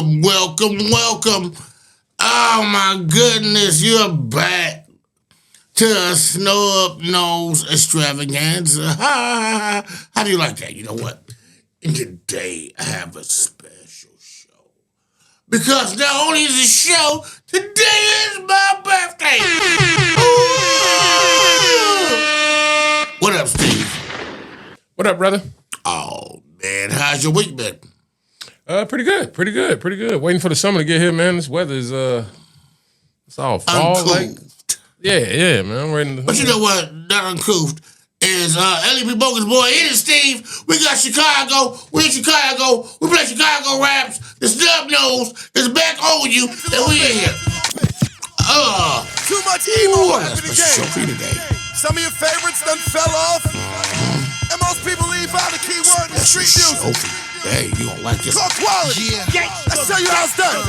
welcome. Oh my goodness, you're back to a snub nose extravaganza. How do you like that? You know what? And today I have a special show. Because not only is it a show, today is my birthday. Ooh. What up, Steve? What up, brother? Oh, man, how's your week been? Pretty good. Waiting for the summer to get here, man. This weather is it's all fall like. Yeah, man. I'm waiting. But you know what? Not uncouth is LEP Bogus Boy. It is Steve. We got Chicago. We in Chicago. We play Chicago raps. The snub nose is back on you, and we in here. Too much emo That's happened for show for you today. Some of your favorites done fell off. And most people leave out the key word in street music. Hey, you don't like this. Talk quality. Yeah. Let's tell you how it's done.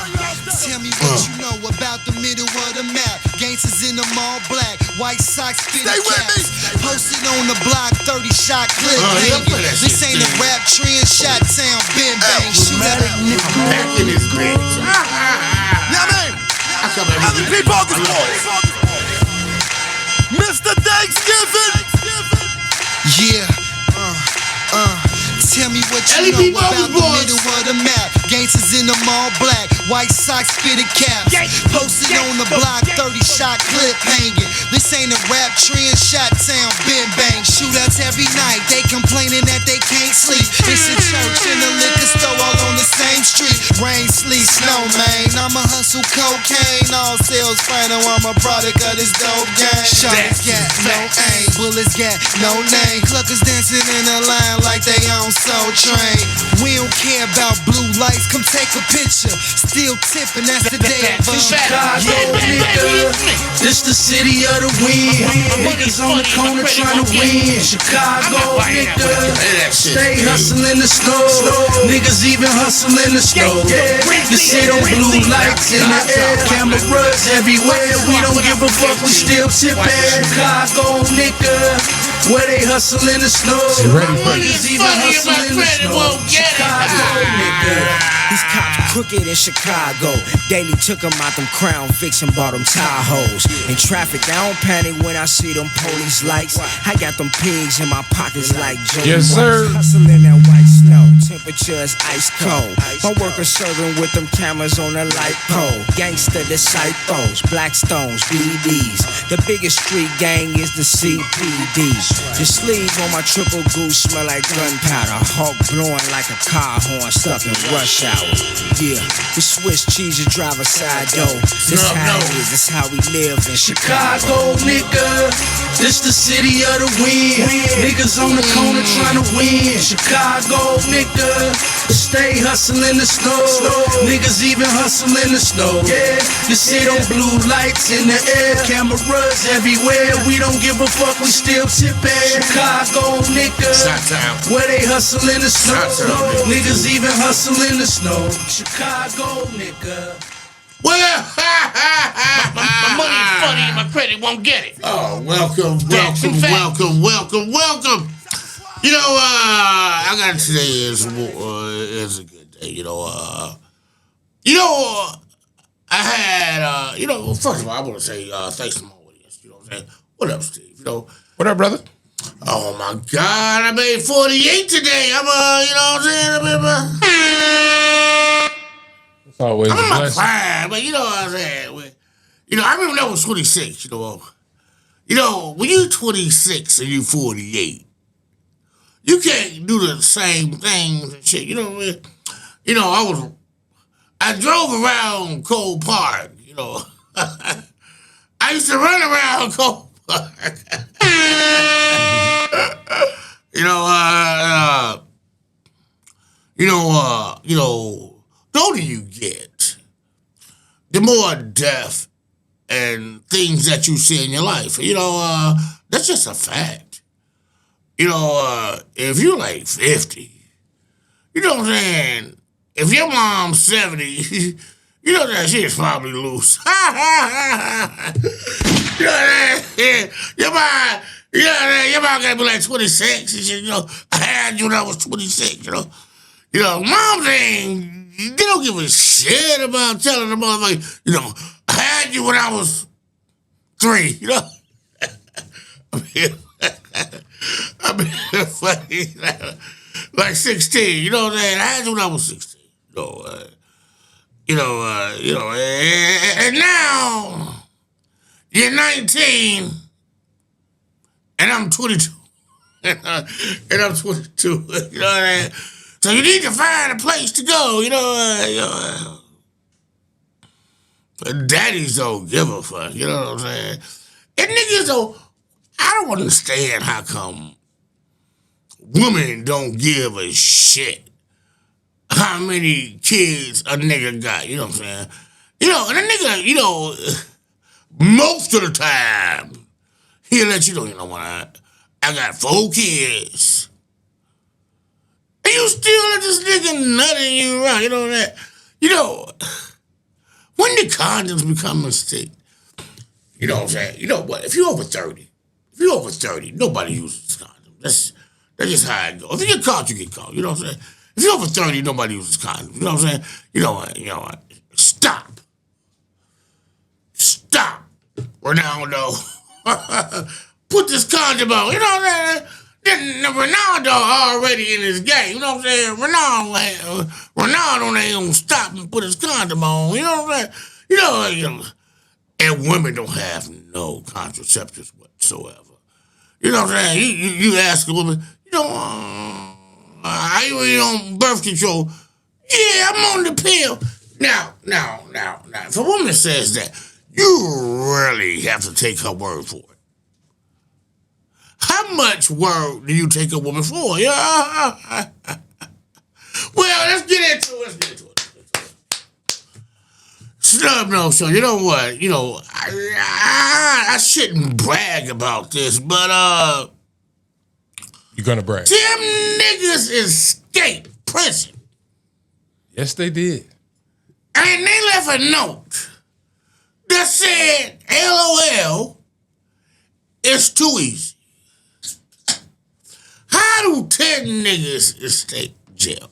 Tell me what you know about the middle of the map. Gangsters in them all black, white socks, fitted Stay with me. caps. Posted on the block, 30 shot clip. Yeah, play that This shit, ain't a Steve. rap trend, shot town, bang bang, shoot at a nigga. Back in his grits. Now, man. I come every LEP Bogus Boys. Mr. Thanksgiving. Yeah. Tell me what you LEP know about Bogus the Boys. middle of the map. Gangsters in them all black, white socks, fitted caps. Posted on the block, 30 shot clip hanging. This ain't a rap trend, shot town, bang bang. Shootouts every night, they complaining that they can't sleep. It's a church and a liquor store all on the same street. Rain, sleet, snow, man. I'ma hustle cocaine. All sales final, I'm a product of this dope game. Shots got no aim, bullets got no name. Cluckers dancing in a line like they on Soul Train. We don't care about blue lights, come take a picture. Still tipping, that's the day of Chicago, nigga. This the city of the wind. Niggas on the corner trying to win. Chicago, nigga. Stay hustling the snow. Niggas even hustling the snow. You see them blue lights in the air. Cameras everywhere. We don't give a fuck, we still tipping. Chicago, nigga. Where they hustling the snow. Niggas even hustling the snow. Chicago, nigga. These cops crooked in Chicago. Daily took them out them Crown Vics and bought them Tahoes. In traffic, I don't panic when I see them police lights. I got them pigs in my pockets like Joe. Yes, sir. Hustling that white snow. Temperature is ice cold. My workers serving with them cameras on the light pole. Gangster disciples, Blackstones, BDs. The biggest street gang is the CPD. The sleeve on my triple goose smell like gunpowder. Hawk blowing like a car horn stuck in rush hour. Yeah, the Swiss cheese and driver side door. This how it is, this how we live in Chicago, nigga. This the city of the wind. Niggas on the corner trying to win. Chicago, nigga. Stay hustling the snow. Niggas even hustling the snow. Yeah, you see them blue lights in the air. Cameras everywhere. We don't give a fuck, we still tipping. Chicago, nigga. Where they hustling the snow. Niggas even hustling the snow. Chicago, nigga. Well, My money is funny and my credit won't get it. oh, welcome. You know, I got today is a good day. I had, first of all, I want to say thanks to my audience. You know what I'm saying? What up, Steve? What up, brother? Oh my God, I made 48 today. I'm It's always a I'm in my blessing. prime, but you know what I'm saying? I remember when I was 26, when you're 26 and you're 48, you can't do the same things and shit, you know what I mean? I drove around Cole Park, I used to run around Cole Park. The older you get, the more death and things that you see in your life. That's just a fact. If you're like 50, you know what I'm saying? If your mom's 70, you know that shit's probably loose. Your mom gotta be like 26 and shit, I had you when I was 26, Moms ain't They don't give a shit about telling the motherfucker, you know, I had you when I was 3, you know? I mean, funny, like 16, you know what I'm saying? I had you when I was 16, and now you're 19 and I'm 22. And I'm 22, you know what I mean? So you need to find a place to go, Daddies don't give a fuck, you know what I'm saying? And niggas don't, I don't understand how come women don't give a shit how many kids a nigga got, you know what I'm saying? And a nigga, most of the time, he'll let you know, what, I got 4 kids. And you still let this nigga nutting you around, you know that? When the condoms become a mistake, you know what I'm saying? You know what? If you're over 30, nobody uses condoms. That's just how it goes. If you get caught, you get caught. You know what I'm saying? If you're over 30, nobody uses condoms. You know what I'm saying? You know what? Stop. Ronaldo. Put this condom on. You know what I'm saying? Then Ronaldo already in his game. You know what I'm saying? Ronaldo ain't gonna stop and put his condom on. You know what I'm saying? And women don't have no contraceptives whatsoever. You know what I'm saying? You ask a woman, are you on birth control? Yeah, I'm on the pill. Now, if a woman says that, you really have to take her word for it. How much word do you take a woman for? Yeah. Well, let's get into it. Snub nose show. You know what? I shouldn't brag about this, but You gonna brag? them niggas escaped prison. Yes, they did. And they left a note that said, LOL, it's too easy. How do 10 niggas escape jail?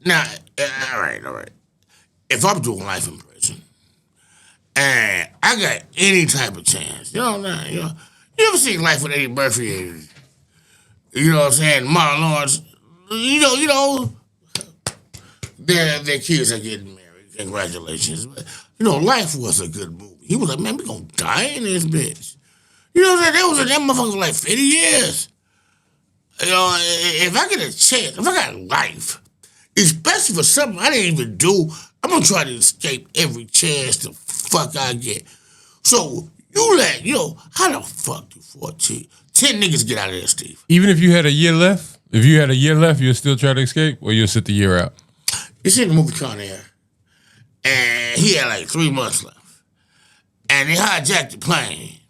Now, all right. If I'm doing life in prison and I got any type of chance, you ever seen Life with Eddie Murphy? You know what I'm saying? Martin Lawrence, their kids are getting married. Congratulations. But, Life was a good movie. He was like, man, we gonna die in this bitch. You know what I'm saying? That was in that motherfucker for like 50 years. If I get a chance, if I got life, especially for something I didn't even do, I'm gonna try to escape every chance the fuck I get. So how the fuck do 10 niggas get out of there, Steve? Even if you had a year left, you'll still try to escape, or you'll sit the year out? You seen the movie Con Air, and he had like 3 months left, and they hijacked the plane,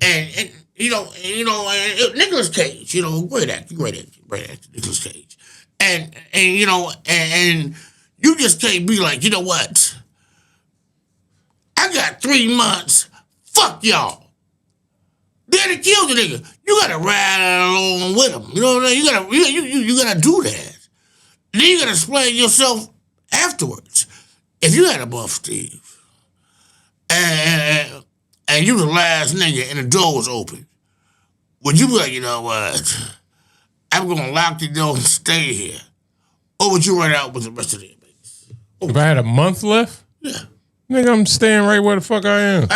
and Nicolas Cage, great actor, Nicolas Cage, and you just can't be like, you know what? I got 3 months. Fuck y'all. Then they killed the nigga. You gotta ride along with him. You know what I mean? You gotta do that. Then you gotta explain yourself afterwards. If you had a buff, Steve, and you the last nigga and the door was open, would you be like, you know what? I'm gonna lock the door and stay here. Or would you run out with the rest of the inmates? If I had a month left? Yeah. Nigga, I'm staying right where the fuck I am.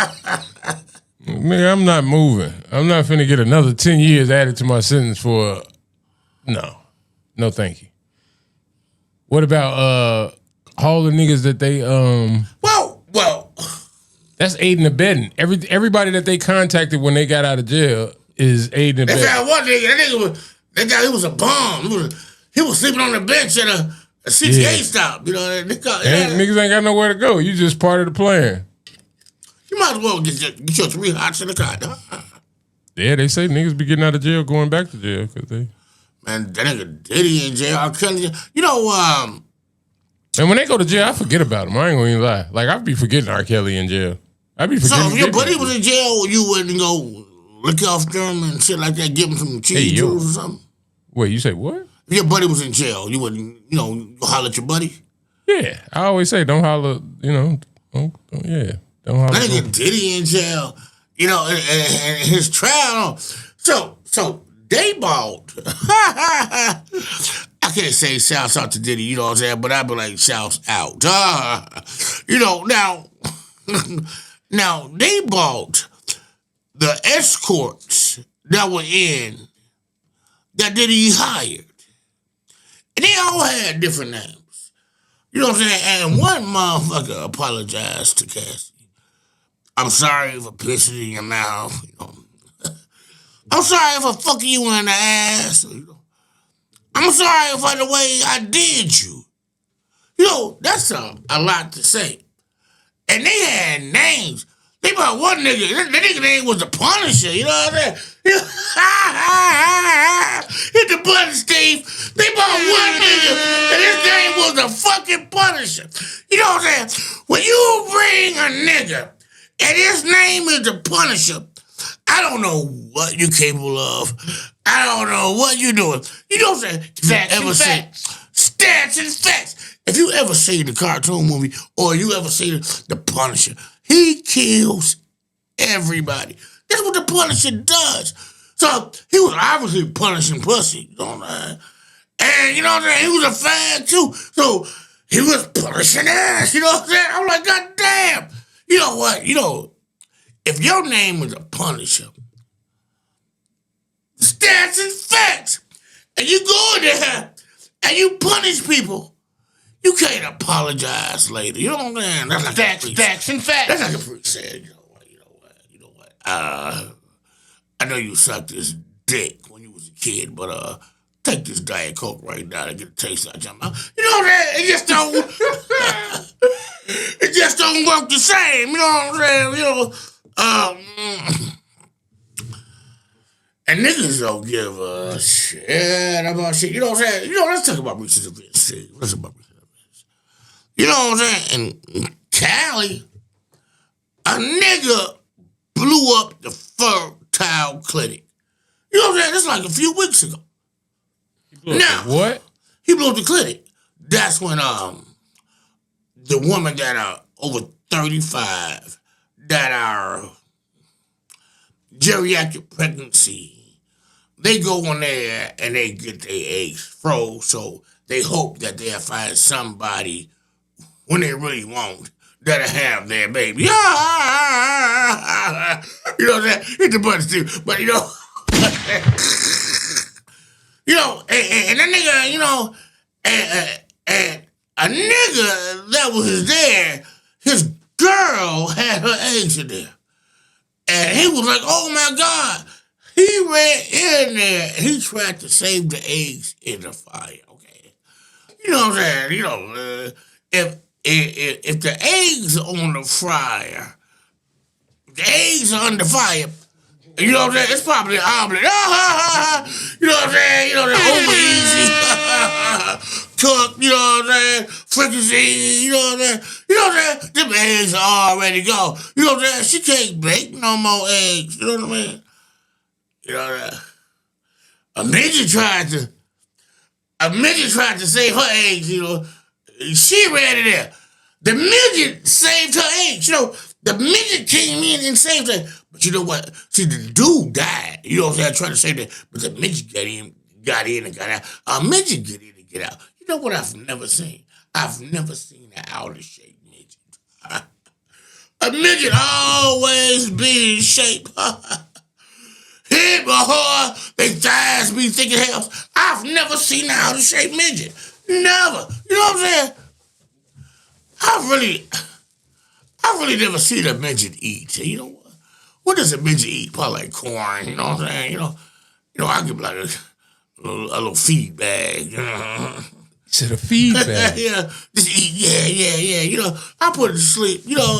Nigga, I'm not moving. I'm not finna get another 10 years added to my sentence for... No, thank you. What about all the niggas that they... Well... That's aiding and abetting. Everybody that they contacted when they got out of jail is aiding and They abetting. found one nigga, he was a bum. He was sleeping on the bench at a CTA stop. Niggas ain't got nowhere to go. You just part of the plan. You might as well get your 3 hots in the car. Yeah, they say niggas be getting out of jail going back to jail because they... Man, that nigga Diddy in jail. I'm telling you. And when they go to jail, I forget about them. I ain't gonna even lie. Like, I be forgetting R. Kelly in jail. I be forgetting. So if your buddy was in jail, you wouldn't go lick off them and shit like that, give him some cheese jewels or something? Wait, you say what? If your buddy was in jail, you wouldn't, holler at your buddy? Yeah, I always say don't holler. You know, don't holler. Nigga Diddy in jail. You know, and his trial. So they bought. I can't say shouts out to Diddy, you know what I'm saying, but I'd be like shouts out. You know, now they bought the escorts that were in that Diddy hired. And they all had different names. You know what I'm saying? And one motherfucker apologized to Cassie. I'm sorry for pissing in your mouth. You know. I'm sorry for fucking you in the ass. You know. I'm sorry for the way I did you. You know, that's a lot to say. And they had names. They bought one nigga. The nigga name was the Punisher. You know what I'm saying? Hit the button, Steve. They bought one nigga, and his name was the fucking Punisher. You know what I'm saying? When you bring a nigga, and his name is the Punisher, I don't know what you're capable of. I don't know what you're doing. You know what I'm saying? Stats and facts. If you ever seen the cartoon movie or you ever seen the Punisher, he kills everybody. That's what the Punisher does. So he was obviously punishing pussy. You know what I'm saying? And you know what I'm saying? He was a fan too. So he was punishing ass. You know what I'm saying? I'm like, God damn. You know what? You know, if your name was a Punisher, stats and facts, and you go in there and you punish people, you can't apologize later. You know what I'm saying? That's like Facts and facts. That's like a freak said. You know what? I know you sucked this dick when you was a kid, but take this Diet Coke right now and get a taste out your mouth. You know what I'm saying? It just don't. It just don't work the same. You know what I'm saying? You know. And niggas don't give a shit about shit. You know what I'm saying? You know, let's talk about recent events. See, let's talk about recent events. You know what I'm saying? In Cali, a nigga blew up the fertile clinic. You know what I'm saying? That's like a few weeks ago. Now, what? He blew up the clinic. That's when the woman that are over 35 that are geriatric pregnancy, they go on there and they get their eggs froze, so they hope that they'll find somebody when they really want that'll have their baby. You know what I'm saying? Hit the button too, but you know, and that nigga, you know, and a nigga that was there, his girl had her eggs in there. And he was like, oh my God. He ran in there and he tried to save the eggs in the fire, okay? You know what I'm saying? You know, if the eggs are on the fryer, the eggs are under fire, you know what I'm saying? It's probably an omelet. You know what I'm saying? You know, they're over easy. Cook, you know what I'm saying? Fricassee, you know what I'm saying? You know what I'm saying? Them eggs are already gone. You know what I'm saying? She can't bake no more eggs. You know what I mean? You know what I'm saying? A midget tried to save her eggs, you know. She ran in there. The midget saved her eggs. You know, the midget came in and saved her. But you know what? See, the dude died. You know what I'm saying? Trying to say that. But the midget got in and got out. A midget get in and get out. You know what I've never seen? I've never seen an out-of-shape midget. A midget always be in shape. Him or her, they thighs be thick as hell. I've never seen an out-of-shape midget. Never. You know what I'm saying? I really never seen a midget eat. You know what? What does a midget eat? Probably like corn. You know what I'm saying? You know, I give like a little feed bag. You know? Said a feed bag. Yeah, just eat. Yeah. You know, I put it to sleep. You know,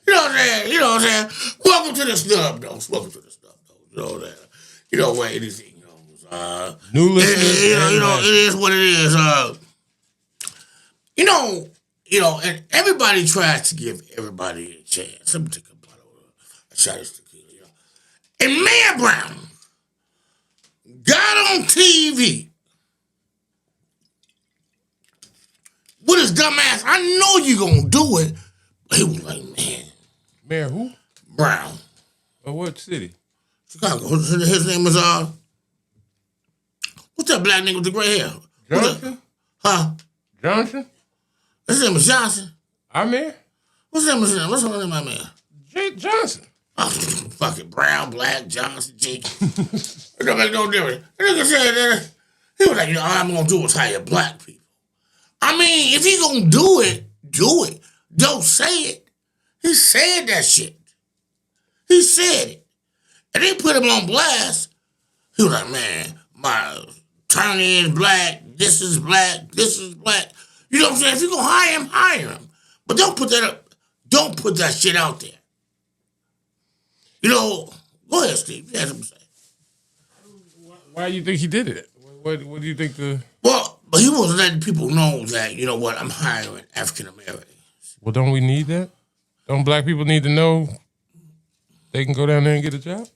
you know what I'm saying. You know what I'm saying. Welcome to the snub, though. Welcome to the snub, though. You know that. You know where anything goes. New listeners. You know, it is what it is. You know, and everybody tries to give everybody a chance. Let me take a shot of tequila. You know, and Mayor Brown got on TV his dumb ass, I know you gonna do it. But he was like, man, Mayor who? Brown. Of what city? Chicago. His name is, what's that black nigga with the gray hair? Johnson? Huh? Johnson? His name is Johnson. Our mayor? What's the name of his name? What's the name of my man? Jake Johnson. Oh, fucking Brown, Black, Johnson, Jake. It don't make no difference. The nigga said that he was like, all I'm gonna do is hire black people. I mean, if he gonna do it, do it. Don't say it. He said that shit. He said it. And they put him on blast. He was like, man, my attorney is black, this is black, this is black. You know what I'm saying? If you're gonna hire him. But don't put that up. Don't put that shit out there. You know, go ahead, Steve. You had something to say. Why do you think he did it? What do you think the... Well, but he was letting people know that, you know what, I'm hiring African Americans. Well, don't we need that? Don't black people need to know they can go down there and get a job?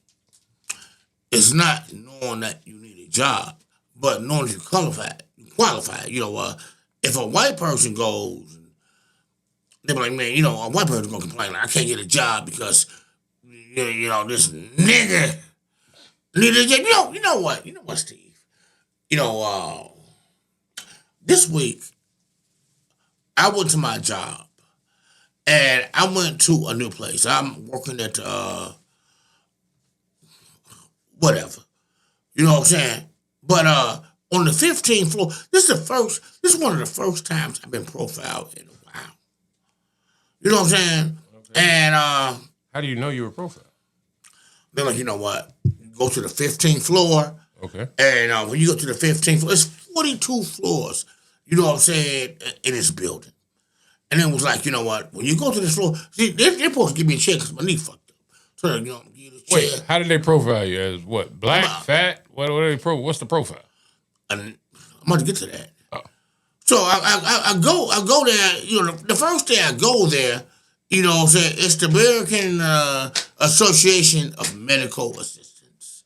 It's not knowing that you need a job, but knowing you're qualified. You know, if a white person goes, they're like, man, you know, a white person gonna complain, like, I can't get a job because, you know, this nigga need a job. You know what, Steve? You know, this week, I went to my job, and I went to a new place. I'm working at, whatever. You know what I'm saying? But on the 15th floor, this is one of the first times I've been profiled in a while. You know what I'm saying? Okay. And how do you know you were profiled? They're like, you know what? You go to the 15th floor. Okay. And when you go to the 15th floor, it's 42 floors, you know what I'm saying, in this building. And it was like, you know what? When you go to this floor, see, they're supposed to give me a check because my knee fucked up. So, you know, give you the check. Wait, how did they profile you? As what? Black, fat? What are they what's the profile? And I'm about to get to that. Oh. So I go there, you know, the first day I go there, you know what I'm saying, it's the American Association of Medical Assistants.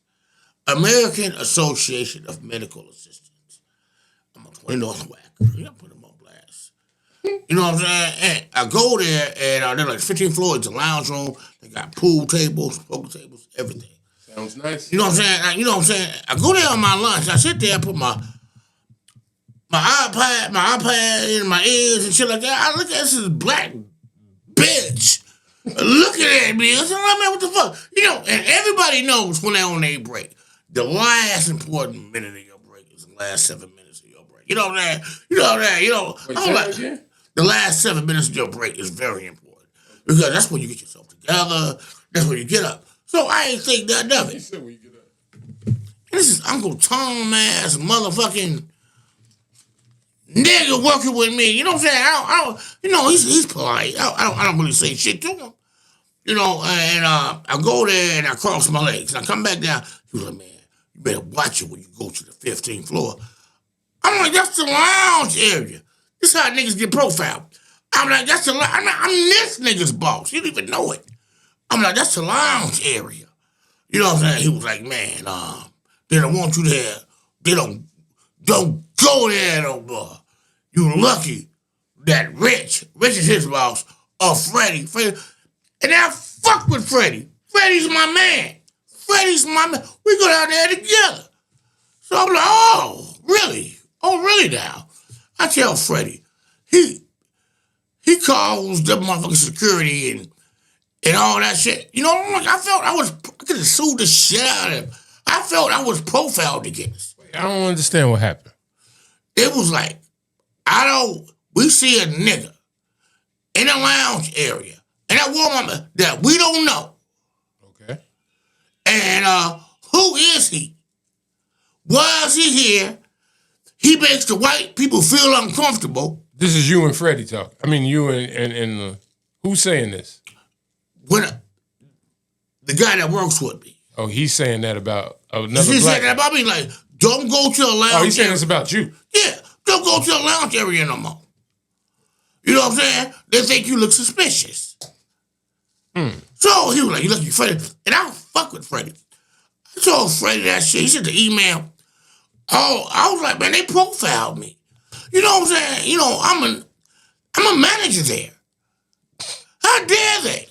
American Association of Medical Assistants. I'm on 20 North Whack. You gotta put them on blast. You know what I'm saying? And I go there, and they're like 15 floors, it's a lounge room. They got pool tables, poker tables, everything. Sounds nice. You know what I'm saying? I go there on my lunch. I sit there, I put my iPad in my ears and shit like that. I look at this black bitch looking at me. I said, oh, man, what the fuck? You know, and everybody knows when they're on their break. The last important minute of your break is the last 7 minutes of your break. You know what I'm saying? Wait, the last 7 minutes of your break is very important. Because that's when you get yourself together. That's when you get up. So I ain't think nothing of it. You said when you get up. This is Uncle Tom ass motherfucking nigga working with me. You know what I'm saying? I don't you know, he's polite. I don't really say shit to him. You know, and I go there and I cross my legs. And I come back down. He was like, man, you better watch it when you go to the 15th floor. I'm like, that's the lounge area. This is how niggas get profiled. I'm like, that's the lounge. I'm this nigga's boss. You don't even know it. I'm like, that's the lounge area. You know what I'm saying? He was like, man, they don't want you there. They don't go there no more. You lucky that Rich is his boss, or Freddie. And I fuck with Freddie. Freddie's my man. We go down there together. So I'm like, oh, really? Oh, really now? I tell Freddie, he calls the motherfucking security and all that shit. You know, like I could have sued the shit out of him. I felt I was profiled against. I don't understand what happened. It was like, we see a nigga in a lounge area, and that woman that we don't know. Okay. And who is he? Why is he here? He makes the white people feel uncomfortable. This is you and Freddie talking. I mean, you and who's saying this? When the guy that works with me. Oh, he's saying that about another He's black saying that about me, like, don't go to the lounge. Oh, he's saying this about you. Yeah, don't go to the lounge area no more. You know what I'm saying? They think you look suspicious. So he was like, you lucky Freddie. And I don't fuck with Freddie. I told Freddie that shit. He sent the email. Oh, I was like, man, they profiled me. You know what I'm saying? You know, I'm a manager there. How dare they?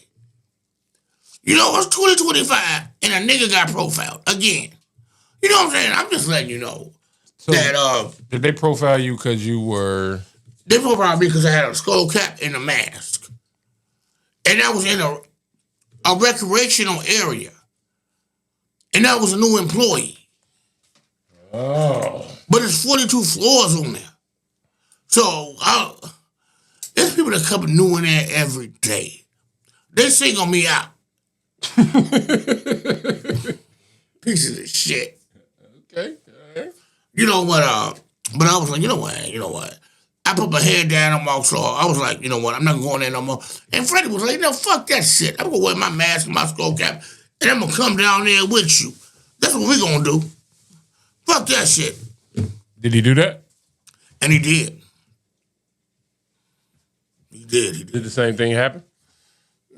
You know, it's 2025 and a nigga got profiled again. You know what I'm saying? I'm just letting you know that did they profile you because you were? They profiled me because I had a skull cap and a mask, and that was in a recreational area, and that was a new employee. Oh, but it's 42 floors on there, so there's people that come new in there every day. They single me out. Pieces of shit. okay. All right. You know what? But I was like, you know what? I put my head down on my floor. I was like, you know what? I'm not going there no more. And Freddie was like, fuck that shit. I'm gonna wear my mask and my skull cap, and I'm gonna come down there with you. That's what we gonna do. Fuck that shit. Did he do that? And he did. He did. Did the same thing happen?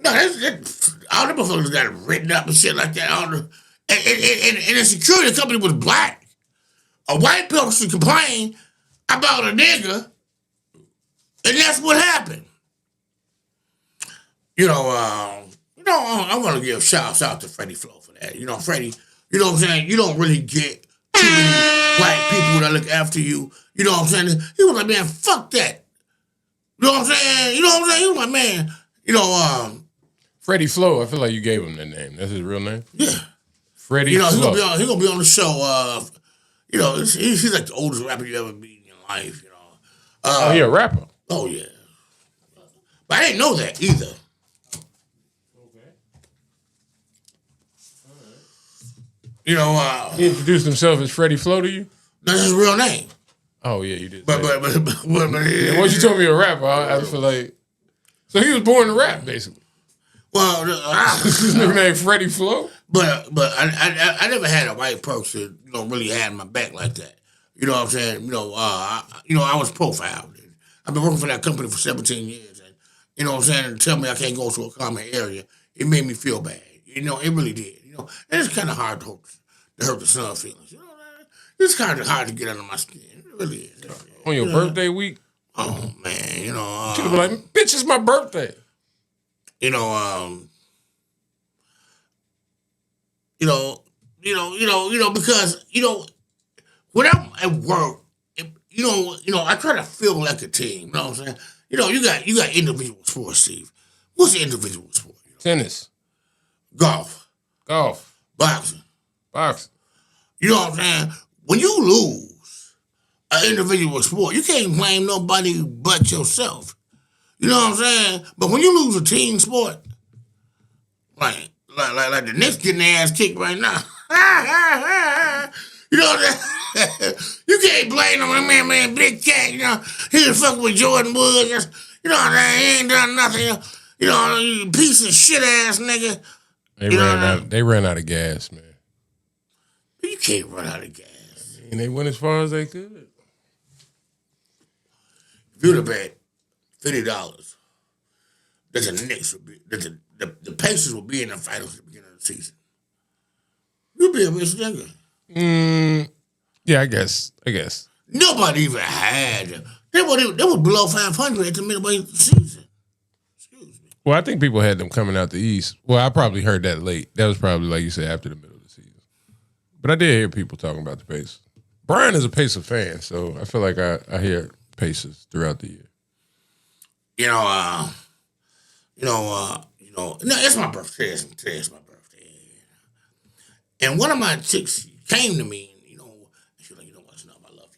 No, all the motherfuckers got it written up and shit like that. And the security company was black. A white person complained about a nigga, and that's what happened. I want to give shouts out to Freddie Flo for that. You know, Freddie, you know what I'm saying? You don't really get too many white people that look after you. You know what I'm saying? He was like, man, fuck that. You know what I'm saying? He was like, man, Freddie Flo. I feel like you gave him that name. That's his real name? Yeah. Freddie Flo. He's gonna be on the show. He's like the oldest rapper you ever meet in your life. He a rapper. Oh yeah. But I didn't know that either. He introduced himself as Freddie Flo to you? That's his real name. Oh yeah, you did. But once you told me you're a rapper, I feel like. So he was born to rap, basically. Well, his name Freddie Flo. But I never had a white person really had my back like that. You know what I'm saying? I was profiled. I've been working for that company for 17 years, and you know what I'm saying. And tell me I can't go to a common area, it made me feel bad. It really did. And it's kind of hard to hurt the son's feelings. It's kind of hard to get under my skin. It really is. On your birthday week? Oh man, you should have been like, bitch, it's my birthday. Because when I'm at work, I try to feel like a team. You know what I'm saying? You got individual sports, Steve. What's the individual sport? Tennis, golf, boxing. You know what I'm saying? When you lose an individual sport, you can't blame nobody but yourself. You know what I'm saying? But when you lose a team sport, like the Knicks getting their ass kicked right now, you know what I'm saying? You can't blame them, man, Big Cat, he was fucking with Jordan Woods, you know what I'm saying? He ain't done nothing, you piece of shit ass nigga. They ran out of gas, man. You can't run out of gas. And they went as far as they could. If you'd have bet $50 that the Knicks would be, that the Pacers would be in the finals at the beginning of the season, you'd be a bitch nigga. Yeah, I guess. Nobody even had them. They were below 500 at the midway of the season. Excuse me. Well, I think people had them coming out the East. Well, I probably heard that late. That was probably, like you said, after the middle of the season. But I did hear people talking about the Pacers. Brian is a Pacer fan, so I feel like I hear Pacers throughout the year. It's my birthday. Today's my birthday. And one of my chicks came to me, and she was like, Snob, I love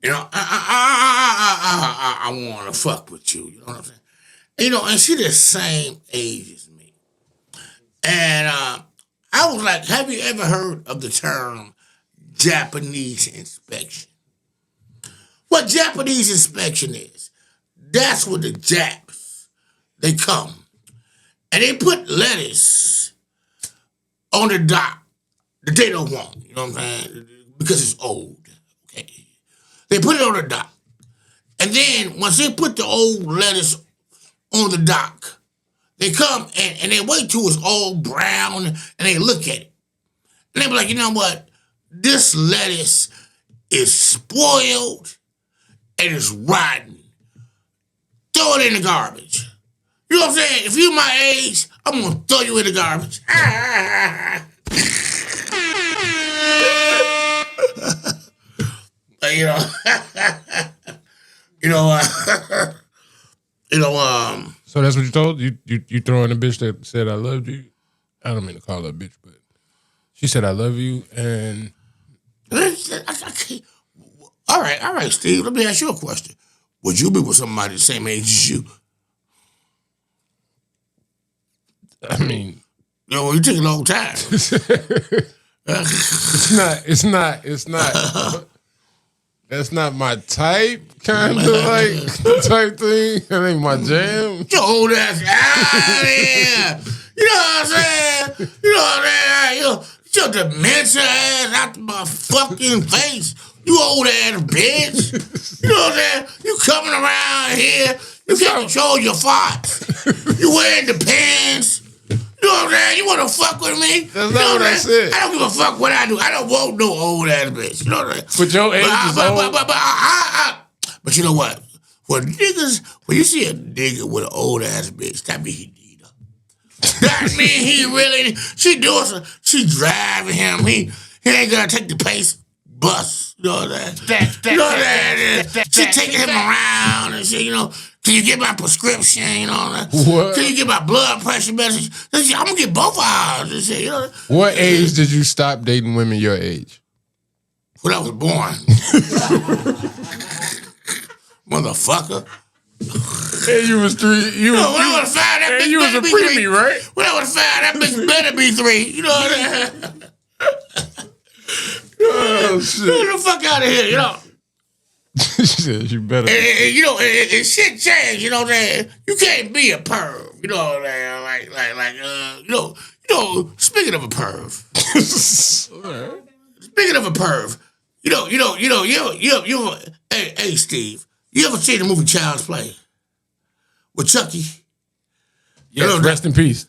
you. I want to fuck with you. You know what I'm saying? And she the same age as me. And I was like, have you ever heard of the term Japanese inspection? What Japanese inspection is, that's what the Japs, they come. And they put lettuce on the dock that they don't want, you know what I'm saying? Because it's old, okay? They put it on the dock. And then once they put the old lettuce on the dock, they come and they wait till it's all brown and they look at it. And they be like, you know what? This lettuce is spoiled and it's rotten. throw it in the garbage. You know what I'm saying? If you my age, I'm gonna throw you in the garbage. You know, So that's what you told you throwing a bitch that said I loved you. I don't mean to call her a bitch, but she said I love you, and I can't. All right, Steve. Let me ask you a question. Would you be with somebody the same age as you? I mean, You know, you take a long time. it's not. That's not my type, kind of like type thing. That ain't my jam. Your old ass out of here. You know what I'm saying? You know what I'm saying? Your dementia ass out of my fucking face. You old ass bitch. You know what I'm saying? You coming around here. You can't control your farts. You wearing the pants. You know what I'm saying? You want to fuck with me? That's not what I said. I don't give a fuck what I do. I don't want no old ass bitch. You know what I'm saying? But your age is old. But you know what? When you see a nigga with an old ass bitch, that mean he need her. That mean he really, she driving him. He ain't gonna take the pace bus. You know that? She taking him around and shit, you know. Can you get my prescription? You know that? What? Can you get my blood pressure medicine? I'm gonna get both of ours and shit, you know. What age did you stop dating women your age? When I was born. Motherfucker. Hey, you was 3. When I would have found that bitch, you was a preemie, right? When I would have found that bitch better be 3. You know what I'm saying? Oh shit! Get the fuck out of here, you know. Shit, you better. And, you know, and shit changed. You know what I'm saying? You can't be a perv. You know what I'm saying? You know. Speaking of a perv. Speaking of a perv. Hey, Steve. You ever seen the movie Child's Play with Chucky? Yes, rest in peace.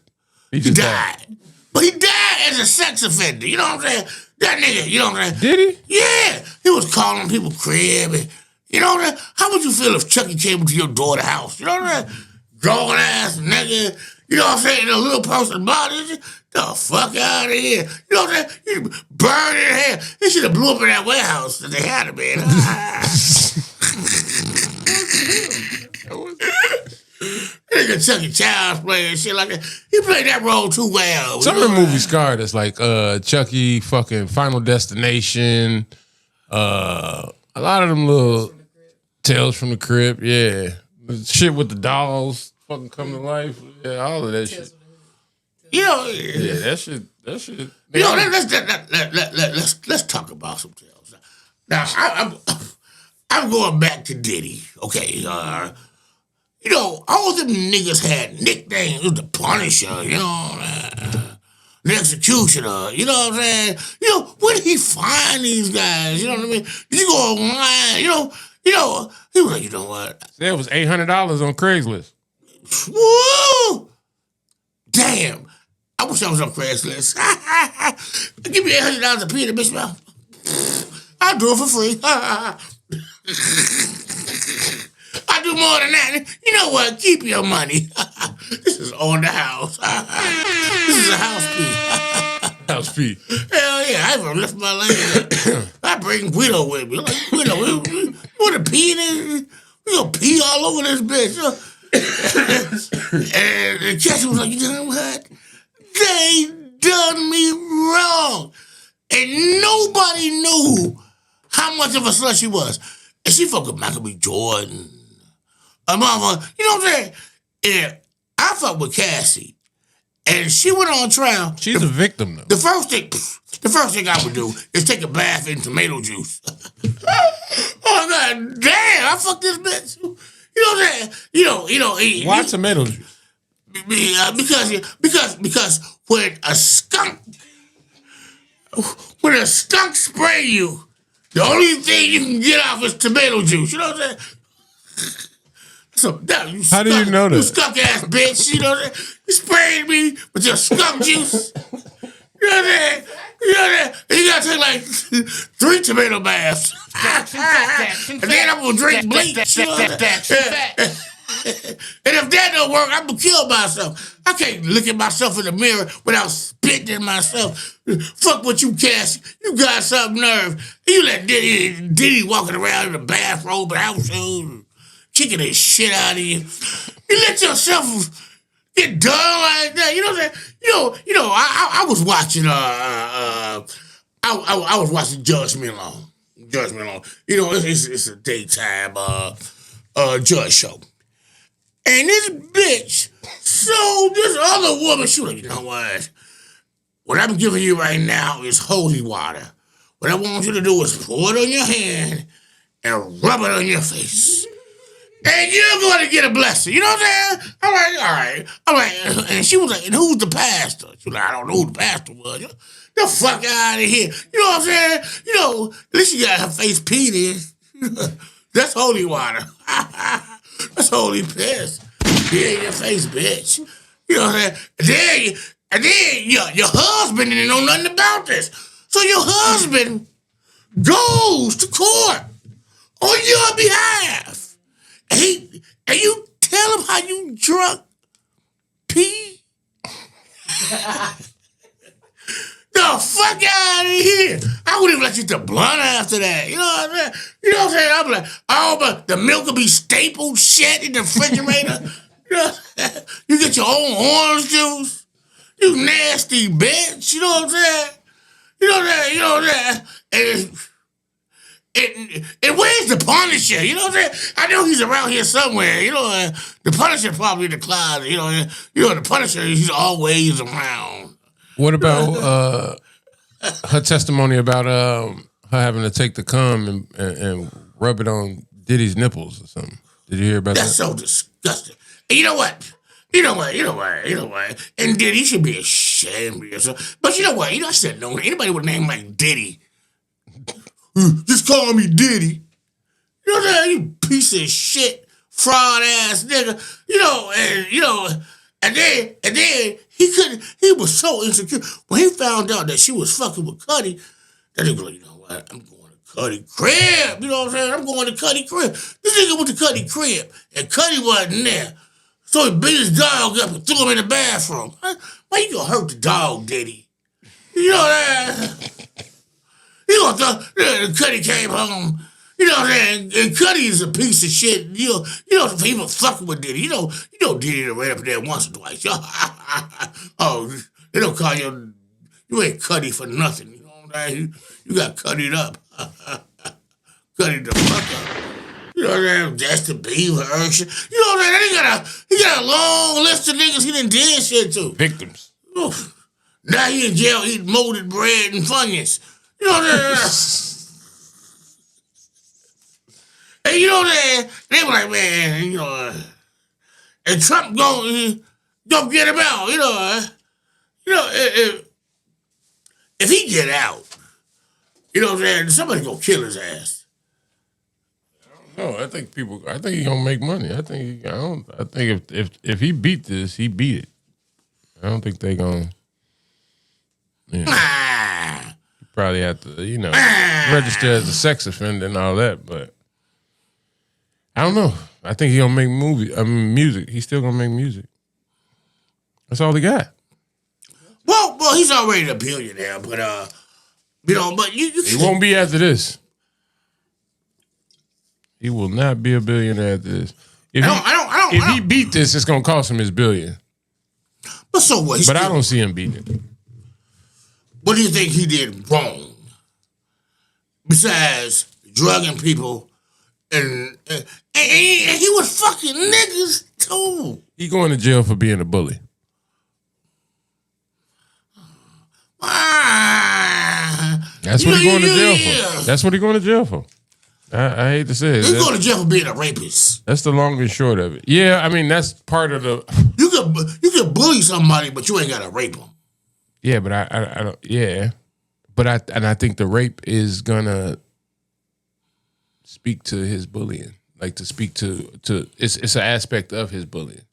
He died. But he died as a sex offender. You know what I'm saying? That nigga, you know what I'm saying? Did he? Yeah. He was calling people crib. And, you know what I'm saying? How would you feel if Chucky came into your daughter's house? You know what I'm saying? Drawing ass nigga. You know what I'm saying? In a little person's body. The fuck out of here. You know what I'm saying? You burn in hell. They should have blew up in that warehouse that they had him in. Nigga Chucky Child's Play and shit like that. He played that role too well. Some of the movies scarred us, like Chucky, fucking Final Destination, a lot of them little Tales from the Crypt, yeah. Shit with the dolls fucking come to life. Yeah, all of that shit. You know, yeah, that shit. You know, let's talk about some tales. Now, I'm going back to Diddy. Okay, you know, all them niggas had nicknames. It was the Punisher, you know, the Executioner. You know what I'm saying? You know, where did he find these guys? You know what I mean? You go online. You know, he was like, you know what? It was $800 on Craigslist. Woo! Damn. I wish I was on Craigslist. Give me $800 a piece of bitch mouth. I'll do it for free. I do more than that. You know what? Keep your money. This is on the house. This is a house fee. House fee. Hell yeah, I even left my land. I bring Guido with me. Like, Guido, we want to pee in it? We gonna pee all over this bitch. And the Jesse was like, you know what? They done me wrong. And nobody knew how much of a slut she was. And she fucked with Michael B. Jordan. A mama, you know what I'm saying? And I fucked with Cassie. And she went on trial. She's a victim, though. The first thing I would do is take a bath in tomato juice. Oh, God damn, I fucked this bitch. You know what I'm saying? Why tomato juice? Because when a skunk spray you, the only thing you can get off is tomato juice. You know what I'm saying? How do you know that? You skunk ass bitch. You know what I'm saying? You sprayed me with your skunk juice. You know what I'm saying? And you gotta take like 3 tomato baths. And then I'm gonna drink bleach. You know what I'm saying? And if that don't work, I'm gonna kill myself. I can't look at myself in the mirror without spitting at myself. Fuck what you Cass. You got some nerve. You let Diddy walking around in the bathrobe and house shoes, kicking the shit out of you. You let yourself get done like that. You know what I'm saying? I was watching I was watching Judgment Law. It's a daytime judge show. And this bitch, so this other woman, she was like, you know what I'm giving you right now is holy water. What I want you to do is pour it on your hand and rub it on your face. And you're going to get a blessing. You know what I'm saying? All right. And she was like, and who's the pastor? She was like, I don't know who the pastor was. The fuck out of here. You know what I'm saying? At least she got her face peed in. That's holy water. That's holy piss. Be in your face, bitch. You know what I'm saying? And then your husband didn't know nothing about this. So your husband goes to court on your behalf. And you tell him how you drunk pee? The fuck out of here. I wouldn't even let you to blunt after that. You know what I'm saying? I'm like, but the milk will be stapled shit in the refrigerator. You get your own orange juice. You nasty bitch. You know what I'm saying? And where's the Punisher? You know what I'm saying? I know he's around here somewhere. The Punisher probably in the closet. The Punisher, he's always around. What about her testimony about her having to take the cum and rub it on Diddy's nipples or something? Did you hear about that? That's so disgusting. And you know what? And Diddy should be ashamed of yourself. But you know what? I said no. Anybody with a name like Diddy, just call me Diddy. You know what I'm saying? You piece of shit, fraud ass nigga. And then he was so insecure. When he found out that she was fucking with Cuddy, that he was like, you know what? I'm going to Cuddy crib. You know what I'm saying? I'm going to Cuddy crib. This nigga went to Cuddy crib, and Cuddy wasn't there. So he beat his dog up and threw him in the bathroom. Why you gonna hurt the dog, Diddy? You know that? Cuddy came home. You know what I'm saying? And Cuddy is a piece of shit. You know, people fucking with Diddy. You know Diddy done ran up there once or twice. Oh, they don't call you ain't Cuddy for nothing. You know what I'm saying? You got Cuddied up. Cuddy the fuck up. You know what I'm saying? Justin Bieber, Usher. You know what I'm saying? He got a long list of niggas he done did shit to. Victims. Oof. Now he in jail eating molded bread and Funyuns. You know what I'm saying? And you know that they were like, man, and Trump gonna get him out, if he get out, you know what I'm saying, somebody gonna kill his ass. No, I think he gonna make money. I think if he beat this, he beat it. I don't think they gonna. Probably have to, register as a sex offender and all that, but I don't know. I think he gonna make music. He's still gonna make music. That's all he got. Well, he's already a billionaire, but but you he won't be after this. He will not be a billionaire after this. If he beat this, it's gonna cost him his billion. But so what? But I don't see him beating it. What do you think he did wrong? Besides drugging people, and he was fucking niggas too. He going to jail for being a bully. That's what he going to jail for. That's what he going to jail for. I hate to say it. He's going to jail for being a rapist. That's the long and short of it. Yeah, I mean that's part of the. You can bully somebody, but you ain't got to rape them. Yeah, but I don't. Yeah, but I think the rape is gonna speak to his bullying, like to speak to it's an aspect of his bullying.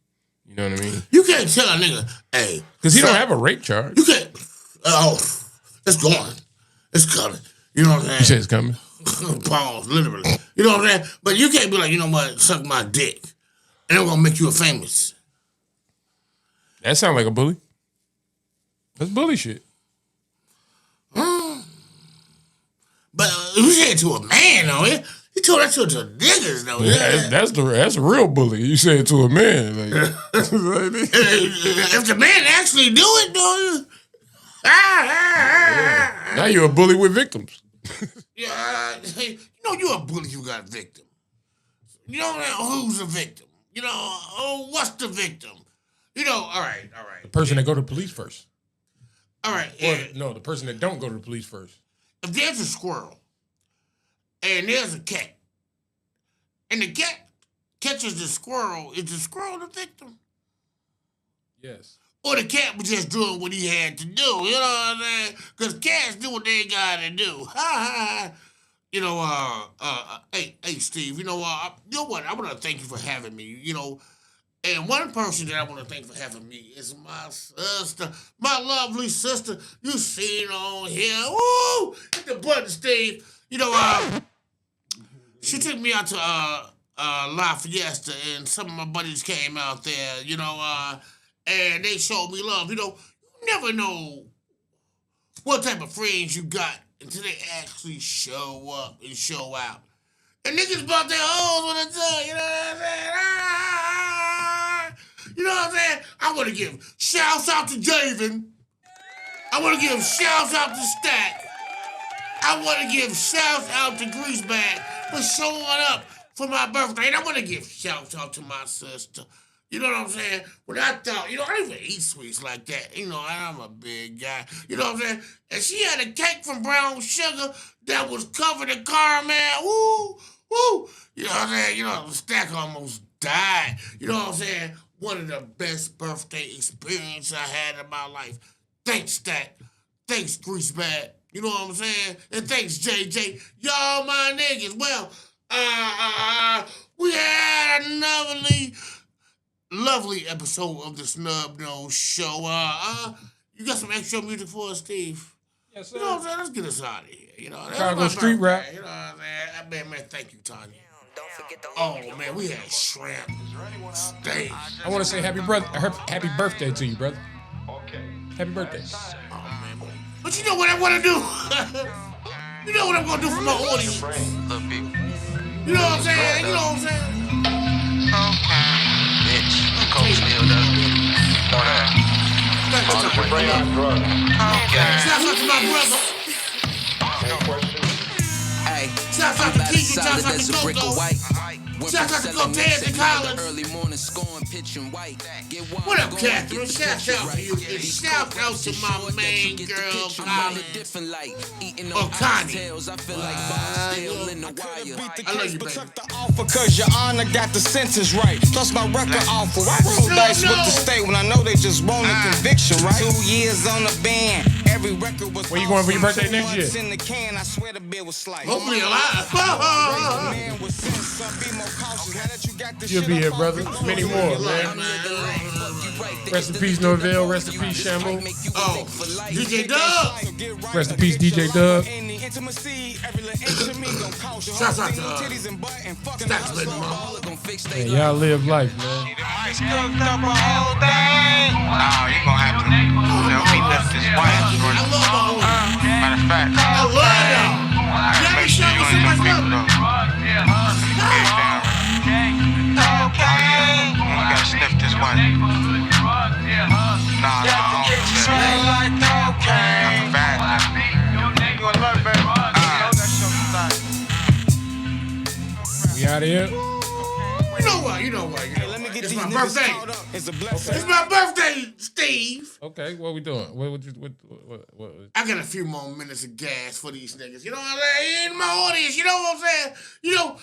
You know what I mean? You can't tell a nigga, hey, because he don't have a rape charge. You can't. It's going. It's coming. You know what I'm saying? You say it's coming. Pause, literally. You know what I'm saying? But you can't be like, you know what, suck my dick. and I'm gonna make you a famous. That sound like a bully. That's bully shit. But you say it to a man, though. He told that shit to niggas, though. Yeah, that's a real bully. You say it to a man. Like, if the man actually do it, though. now you're a bully with victims. Yeah, you know you're a bully. You got a victim. You know who's a victim. You know, what's the victim? You know, all right. The person that go to the police first. All right. Or, no, the person that don't go to the police first. If there's a squirrel and there's a cat, and the cat catches the squirrel, is the squirrel the victim? Yes. Or the cat was just doing what he had to do, you know what I'm saying? Because cats do what they gotta do. You know, hey, Steve, you know what? I want to thank you for having me, you know. And one person that I want to thank for having me is my sister, my lovely sister. You seen on here. Woo! Hit the button, Steve. You know, she took me out to La Fiesta, and some of my buddies came out there, you know, and they showed me love. You know, you never know what type of friends you got until they actually show up and show out. And niggas about their hoes with a tongue, you know what I'm saying? You know what I'm saying? I want to give shouts out to Javen. I want to give shouts out to Stack. I want to give shouts out to Greaseback for showing up for my birthday. And I want to give shouts out to my sister. You know what I'm saying? When I thought, you know, I don't even eat sweets like that. You know, I'm a big guy. You know what I'm saying? And she had a cake from Brown Sugar that was covered in caramel. Woo, woo. You know what I'm saying? You know, Stack almost died. You know what I'm saying? One of the best birthday experiences I had in my life. Thanks, Stack. Thanks, Greaseback. You know what I'm saying? And thanks, JJ. Y'all my niggas. Well, we had another lovely episode of the Snub Nose Show. You got some extra music for us, Steve? Yes, sir. You know what I'm saying? Let's get us out of here. You know, that's Chicago my street birthday. rap. You know what I'm saying? Man, thank you, Tanya. Oh man, we had shrimp, steak. I want to say happy birthday to you, brother. Okay. Happy birthday. Oh man, but you know what I want to do? You know what I'm gonna do for my audience? You know what I'm saying? You know what I'm saying? Bitch, coke still does. Shout out to my brother. Hey, Shout out to Keegan. Shout out to Coco. Shout out to Cortez and Collins. What up, Catherine? Shout out to you. And shout out to my main girl, Collins. Or Connie. I love you, baby. Because your honor got the sentence right. Plus my record awful. I roll dice with the state when I know they just want a conviction, right? 2 years on the band. Every record was. Where you going for your birthday next year? In the can, I swear the bill was slight. Hopefully alive. You'll be here, brother. Many more, man. Rest in peace, Norvell. Rest in peace, Shambo. Oh, DJ Dub. Rest in peace, DJ Dub. Shout out to Stacks Baby Mama. Man, y'all live life, man. Nah, you gonna have to help me lift this white. Matter of fact, I love y'all. I gotta make sure you and them people though. You gotta sniff this white. Nah, I don't do that. I'm bad. You wanna learn, baby? We out of here. You know what? It's my birthday. It's a blessing. It's my birthday, Steve. Okay, what we doing? What? I got a few more minutes of gas for these niggas. You know what I'm saying? In my audience, you know what I'm saying? You know,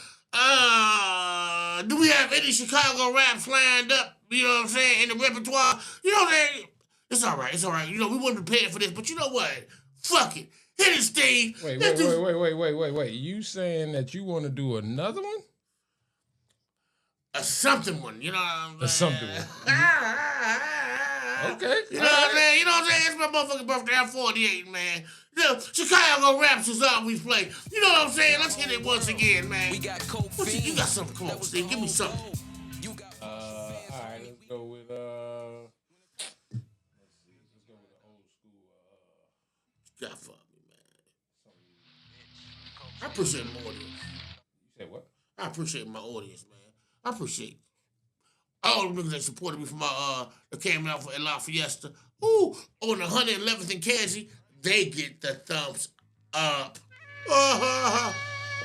do we have any Chicago raps lined up? You know what I'm saying? In the repertoire? You know what I'm saying? It's all right. It's all right. You know, we weren't prepared for this, but you know what? Fuck it. Hit it, Steve. Wait. You saying that you want to do another one? A something one, you know what I'm saying? A something one. Okay. You know what I'm saying? You know what I'm saying? It's my motherfucking birthday. I'm 48, man. You know, Chicago Raps is all we play. You know what I'm saying? Let's hit it once again, man. You got something? Come on, Steve. Give me something. appreciate my audience. You said what? I appreciate my audience, man. I appreciate all the niggas that supported me from that came out for La Fiesta. Ooh, on the 111th and Cassie, they get the thumbs up. What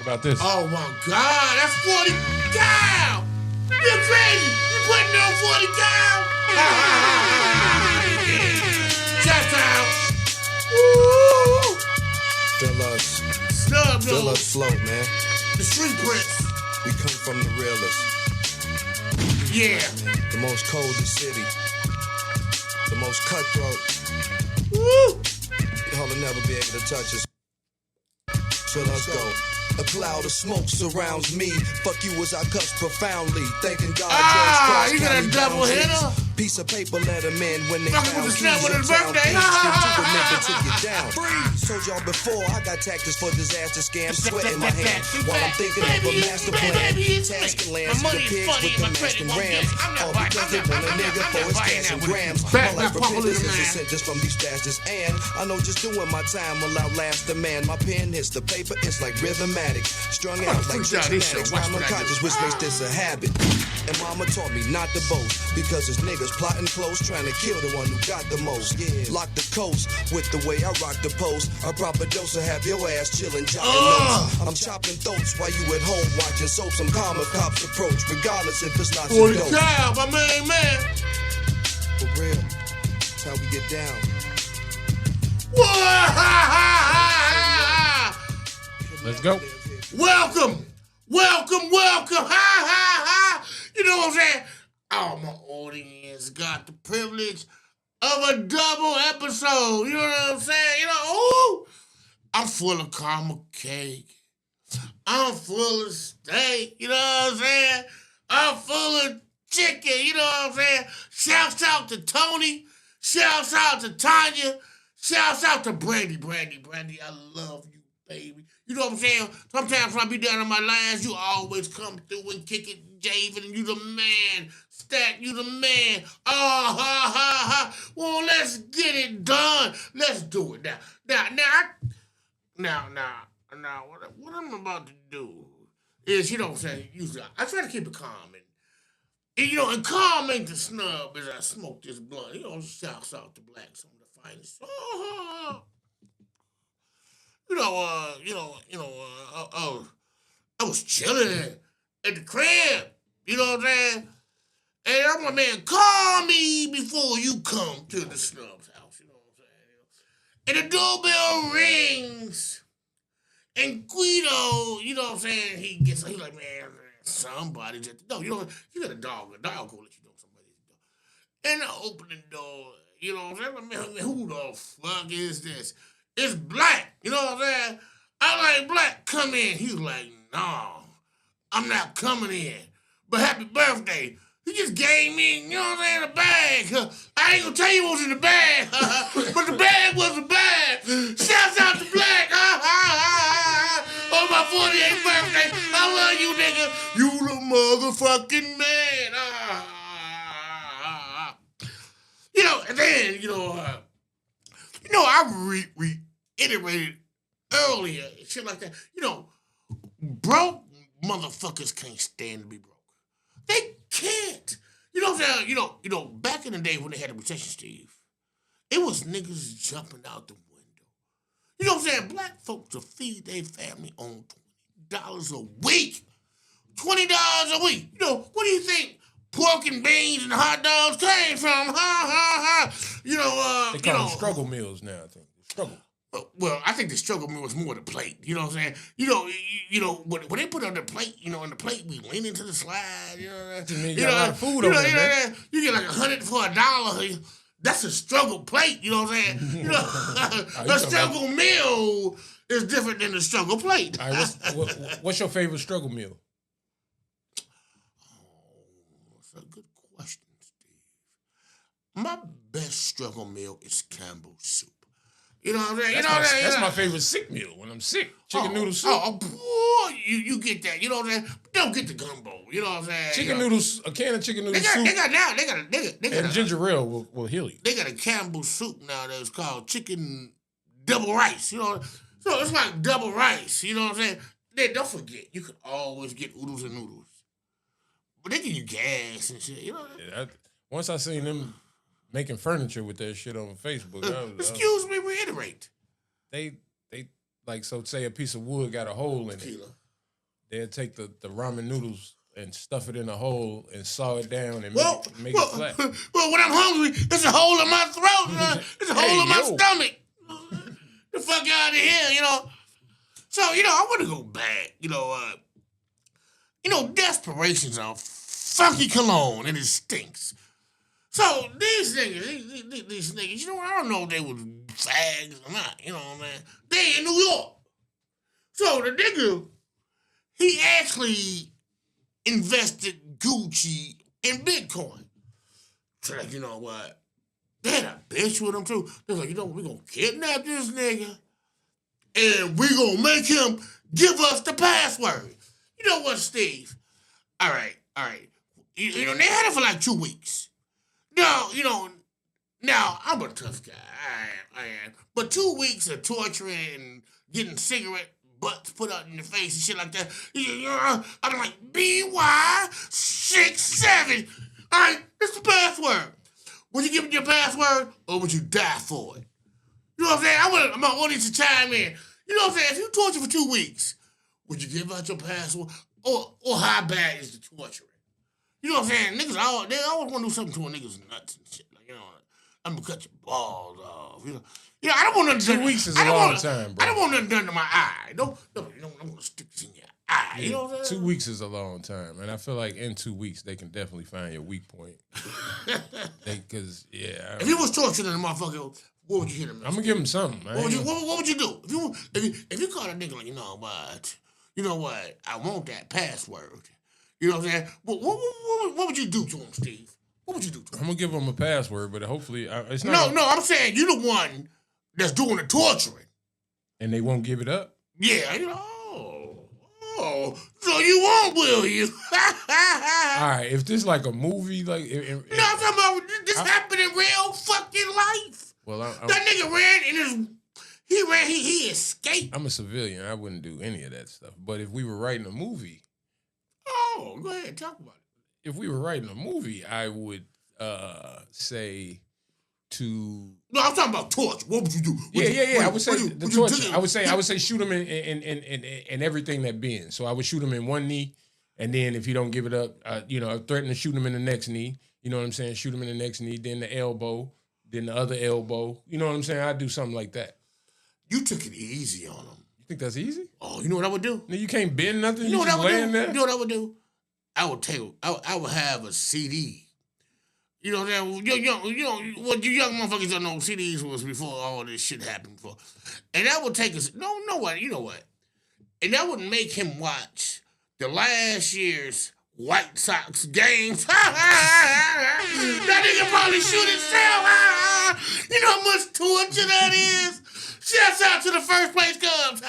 about this? Oh my God, that's 40 cow! You're crazy! You putting on 40 cow? Shout out! Woo! Feel us. Snub Feel nose. us float, man. The street prince. We come from the realest. Yeah. The most coldest city. The most cutthroat. Woo! Y'all will never be able to touch us. So let's go. A cloud of smoke surrounds me. Fuck you as I cuss profoundly. Thanking God. You got a double hitter? Piece of paper let them in when they Fucking found with the snap keys on in his town. birthday. Please get to a nigga till you're down. Told y'all before, I got tactics for disaster scams. Sweat in my hand while I'm thinking of a master plan. Tasking lands to the pigs with the masking rams. All because they want a nigga for his cash and grams. My life repentance is a sentence from these bastards. And I know just doing my time will outlast the man. My pen hits the paper, it's like rhythmatic. Strung out like fanatics. I'm unconscious, which makes this a habit. And mama taught me not to boast because it's niggas plotting close, trying to kill the one who got the most. Yeah, lock the coast with the way I rock the post. A proper dose will have your ass chilling, jocking notes. I'm chopping throats while you at home watching soap. Some calmer cops approach, regardless if it's not For some the dope. cow, my man. For real, that's how we get down. Let's go. Welcome. Ha. You know what I'm saying? Oh, my audience got the privilege of a double episode. You know what I'm saying? Ooh, I'm full of caramel cake. I'm full of steak. You know what I'm saying? I'm full of chicken. You know what I'm saying? Shouts out to Tony. Shouts out to Tanya. Shouts out to Brandy. I love you, baby. You know what I'm saying? Sometimes when I be down on my lines, you always come through and kick it, Javen, and you the man. Stack, you the man. Well, let's get it done. Let's do it now. Now, what I'm about to do is, you know what I'm saying, usually I try to keep it calm. And calm ain't the snub as I smoke this blunt. Shouts out to Blacks on the finest. I was chilling at the crib. You know what I'm saying? And I'm like, man, call me before you come to the snub's house. You know what I'm saying? And the doorbell rings. And Guido, you know what I'm saying? He's like, man, somebody's at the door. You know, you got a dog will let you know somebody's at the door. And I open the door, you know what I'm saying? Man, who the fuck is this? It's Black, you know what I'm saying? I like, Black, come in. He was like, no, I'm not coming in. But happy birthday. He just gave me, you know what I'm saying, a bag. I ain't gonna tell you what was in the bag, but the bag was a bag. Shouts out to Black. On my 48th birthday. I love you, nigga. You the motherfucking man. And then, I reiterated earlier, shit like that. Broke motherfuckers can't stand to be broke. They can't. You know what I'm saying? Back in the day when they had the recession, Steve, it was niggas jumping out the window. You know what I'm saying? Black folks will feed their family on $20 a week. $20 a week. What do you think pork and beans and hot dogs came from? They call them struggle meals now, I think. Struggle. Well, I think the struggle meal was more the plate. You know what I'm saying? When they put on the plate, and the plate we lean into the slide. You got a lot of food over there, man. You get like $100 for $1. That's a struggle plate. You know what I'm saying? A struggle meal is different than the struggle plate. All right, what's your favorite struggle meal? That's a good question, Steve. My best struggle meal is Campbell's soup. You know what I'm saying? That's my favorite sick meal when I'm sick. Chicken noodle soup. Boy, you get that. You know what I'm saying? Don't get the gumbo. You know what I'm saying? Chicken noodles, a can of chicken noodle soup. They got and ginger ale will heal you. They got a Campbell's soup now that's called chicken double rice. So it's like double rice. You know what I'm saying? then don't forget, you could always get oodles and noodles. But they give you gas and shit, you know? Yeah, once I seen them making furniture with that shit on Facebook. Excuse me, reiterate. They like, so say a piece of wood got a hole in it. Tequila. They'll take the ramen noodles and stuff it in a hole and saw it down and make it flat. Well, when I'm hungry, there's a hole in my throat. There's a hole in my stomach. The fuck out of here, you know? So, I want to go back, desperation's a funky cologne and it stinks. So these niggas, I don't know if they was fags or not, you know what I'm saying? They in New York. So the nigga, he actually invested Gucci in Bitcoin. So like, you know what? They had a bitch with him too. They're like, we're gonna kidnap this nigga and we gonna make him give us the password. You know what, Steve? All right. They had it for like 2 weeks. Now, I'm a tough guy. I am. But 2 weeks of torturing and getting cigarette butts put out in your face and shit like that. I'm like, BY67. All right, this is the password. Would you give me your password or would you die for it? You know what I'm saying? I'm going to want you to chime in. You know what I'm saying? If you torture for 2 weeks, would you give out your password? Or how bad is the torturing? You know what I'm saying? Niggas, they always want to do something to a nigga's nuts and shit. Like, I'm going to cut your balls off. I don't want nothing 2 weeks is a long time, bro. I don't want nothing done to my eye. I'm going to stick this in your eye. Yeah, you know what I'm saying? 2 weeks is a long time. And I feel like in 2 weeks, they can definitely find your weak point. If you was torturing a motherfucker, what would you hit him? I'm going to give him something, man. What would you do? If you caught a nigga like, you know what? I want that password. You know what I'm saying? What would you do to him, Steve? What would you do to him? I'm going to give him a password, but hopefully it's not. No, I'm saying you're the one that's doing the torturing. And they won't give it up? Yeah, so you won't, will you? All right, if this like a movie, like... I'm talking about this happened in real fucking life. Well, that nigga ran in he escaped. I'm a civilian. I wouldn't do any of that stuff. But if we were writing a movie... Oh, go ahead, talk about it. If we were writing a movie, I would say to... No, I'm talking about torture. What would you do? Yeah. I would say the torture. I would say shoot him in everything that bends. So I would shoot him in one knee, and then if he don't give it up, I threaten to shoot him in the next knee. You know what I'm saying? Shoot him in the next knee, then the elbow, then the other elbow. You know what I'm saying? I'd do something like that. You took it easy on him. You think that's easy? Oh, you know what I would do? No, you can't bend nothing. You know what I would do? There? You know what I would do? I would have a CD. You know what I'm saying? What you young motherfuckers don't know, CDs was before all this shit happened before. And that would take us, you know what? And that would make him watch the last year's White Sox games. That nigga probably shoot himself. You know how much torture that is? Shouts out to the first place Cubs.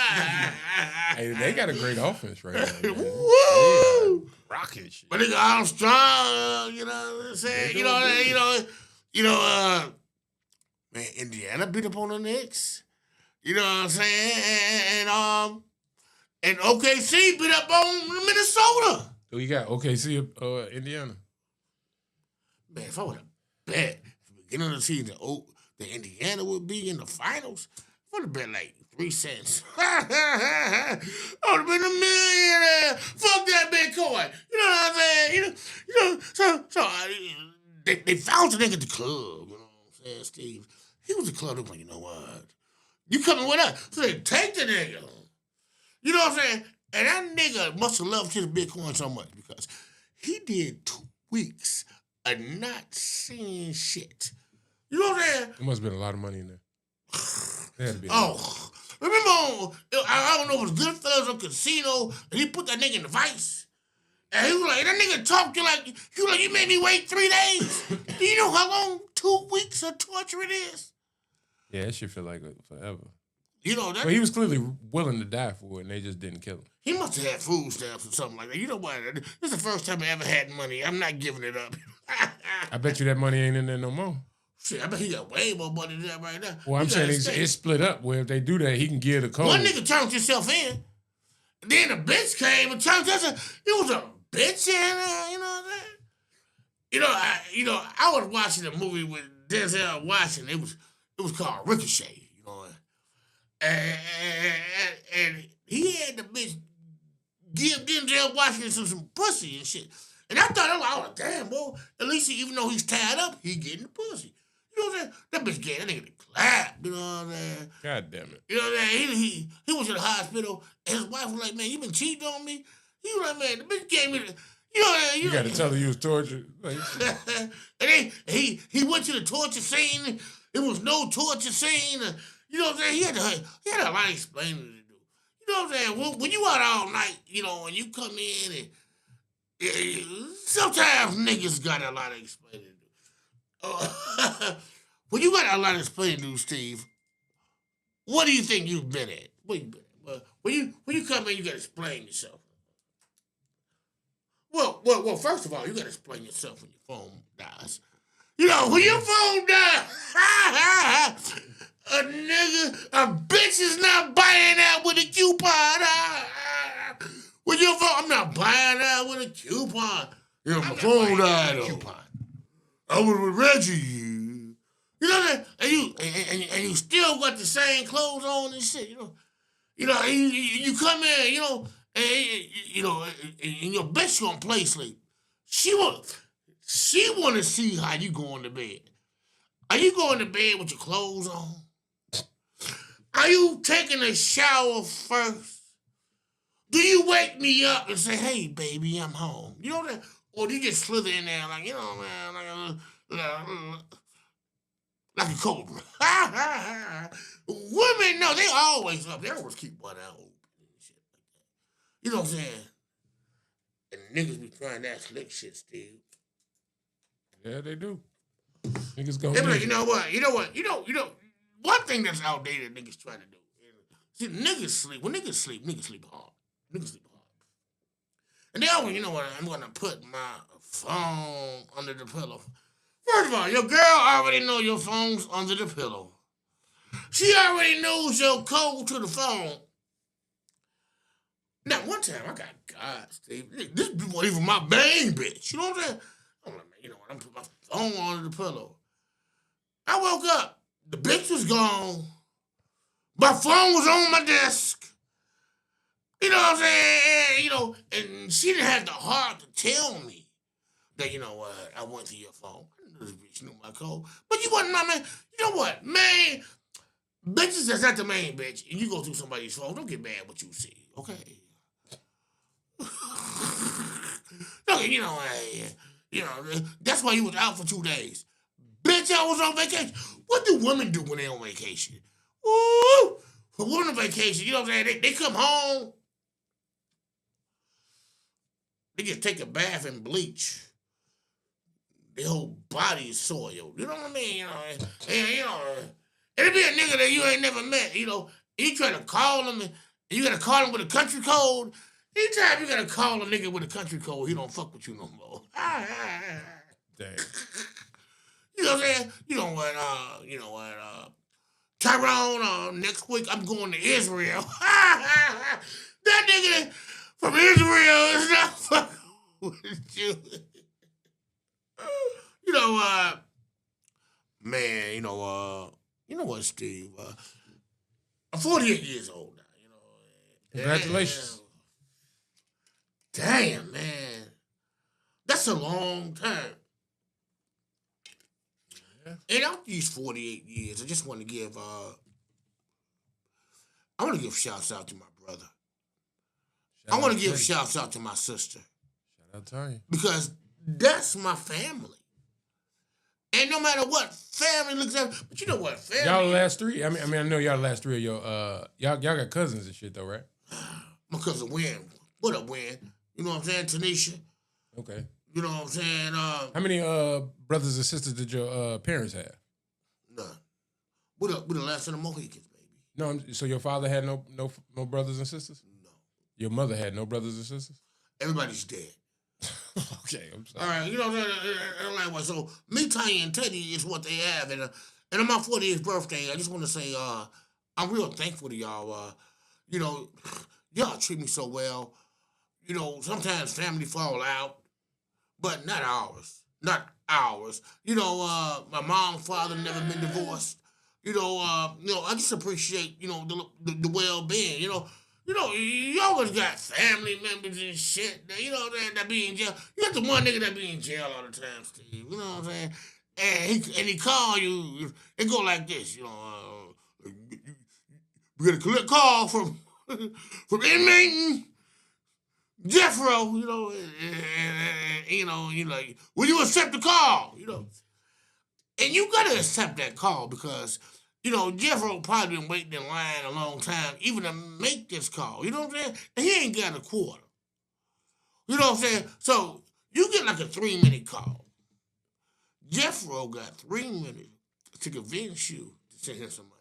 Hey, they got a great offense right now. Woo! Yeah. Rocket shit. But nigga Armstrong, you know what I'm saying? Man, Indiana beat up on the Knicks. You know what I'm saying? And OKC beat up on Minnesota. So you got OKC, Indiana. Man, if I would have bet at the beginning of the season, the Indiana would be in the finals, I would have bet like 3 cents. I would have been a millionaire. Fuck that Bitcoin. You know what I'm saying? They found the nigga at the club. You know what I'm saying, Steve? He was the club. They was like, you know what? You coming with us? So they take the nigga. You know what I'm saying? And that nigga must have loved his Bitcoin so much because he did 2 weeks of not seeing shit. You know what I'm saying? There must have been a lot of money in there. There had to be. Remember, I don't know if it was Goodfellas or Casino, and he put that nigga in the vice. And he was like, that nigga talked to you made me wait 3 days. Do you know how long 2 weeks of torture it is? Yeah, that shit feel like forever. You know that. But he was clearly willing to die for it, and they just didn't kill him. He must have had food stamps or something like that. You know what? This is the first time I ever had money. I'm not giving it up. I bet you that money ain't in there no more. Shit, I bet he got way more money than that right now. Well, I'm saying it's split up where if they do that, he can give the code. One nigga turned himself in, Then the bitch came and turned us. It was a bitch in there, you know what I'm saying? I was watching a movie with Denzel Washington. It was called Ricochet, you know. And he had the bitch give Denzel Washington some pussy and shit. And I thought, oh, damn, boy, at least even though he's tied up, he getting the pussy. You know what I'm saying? That bitch gave that nigga the clap, you know what I'm saying? God damn it. You know what I'm saying? He was in the hospital, and his wife was like, man, you been cheating on me? He was like, man, the bitch gave me the, you know what I'm saying? You got to tell her you was tortured. Like, and then he went to the torture scene. It was no torture scene. You know what I'm saying? He had a lot of explaining to do. You know what I'm saying? When you out all night, you know, and you come in and sometimes niggas got a lot of explaining to do. When you got a lot of explaining to do, Steve, what do you think you've been at? What you been at? When you come in, you got to explain yourself. Well, first of all, you got to explain yourself when your phone dies. You know, when your phone dies, a bitch is not buying that with a coupon. When your phone, I'm not buying that with a coupon. You know, my phone died. I was with Reggie. You know that, and you still got the same clothes on and shit. You know, you come in, you know. And your bitch gonna play sleep. She want to see how you going to bed. Are you going to bed with your clothes on? Are you taking a shower first? Do you wake me up and say, "Hey, baby, I'm home"? You know that, or do you just slither in there like, you know, man, like a cobra? Women, no, they always up. They always keep one out. You know what I'm saying? And niggas be trying that slick shit, Steve. Yeah, they do. Niggas go. They be like, you know what? One thing that's outdated niggas trying to do. See, niggas sleep. When niggas sleep hard. Niggas sleep hard. And they always, you know what? I'm gonna put my phone under the pillow. First of all, your girl already know your phone's under the pillow. She already knows your code to the phone. Now, one time I got God, Steve. This wasn't even my bang bitch. You know what I'm saying? I'm like, man, you know what? I'm putting my phone under the pillow. I woke up. The bitch was gone. My phone was on my desk. You know what I'm saying? You know, and she didn't have the heart to tell me that, you know what, I went to your phone. I knew this bitch knew my code. But you wasn't my man. You know what, man? Bitches that's not the main bitch, and you go through somebody's phone, don't get mad what you see, okay? Look, you know, that's why you was out for 2 days. Bitch, I was on vacation. What do women do when they on vacation? Woo! For women on vacation, you know what I'm saying? They come home. They just take a bath and bleach. Their whole body is soiled. You know what I mean? You know, it'll be a nigga that you ain't never met, you know. You try to call him, and you gotta call him with a country code. Anytime you gotta call a nigga with a country code, he don't fuck with you no more. Dang. You know what I'm saying? You know what, Tyrone, next week I'm going to Israel. That nigga from Israel is not fucking with you. You know what? Man, you know what, Steve? I'm 48 years old now, you know. Congratulations. Damn, man. That's a long time. Yeah. And after these 48 years, I just want to give shouts out to my brother. I want to give shouts out to my sister. Shout out to you. Because that's my family. And no matter what, family looks at. But you know what, family. Y'all the last three. I mean, I know y'all the last three of your. Y'all got cousins and shit though, right? My cousin Win. What up, Win? You know what I'm saying, Tanisha. Okay. You know what I'm saying. How many brothers and sisters did your parents have? None. We're the last of the Mohicans, baby. No, so your father had no brothers and sisters? No. Your mother had no brothers and sisters? Everybody's dead. Okay, I'm sorry. All right, you know, like, so me, Tanya, and Teddy is what they have. And on my 40th birthday, I just want to say I'm real thankful to y'all. You know, y'all treat me so well. You know, sometimes family fall out, but not ours. Not ours. You know, my mom and father never been divorced. You know, I just appreciate, the well-being. You always got family members and shit. That be in jail. You got the one nigga that be in jail all the time, Steve. You know what I'm saying? And he call you. It go like this. We get a call from inmate Jeffro. Will you accept the call? And you gotta accept that call because, Jeffro probably been waiting in line a long time even to make this call. You know what I'm saying? And he ain't got a quarter. You know what I'm saying? So you get like a 3-minute call. Jeffro got 3 minutes to convince you to send him some money.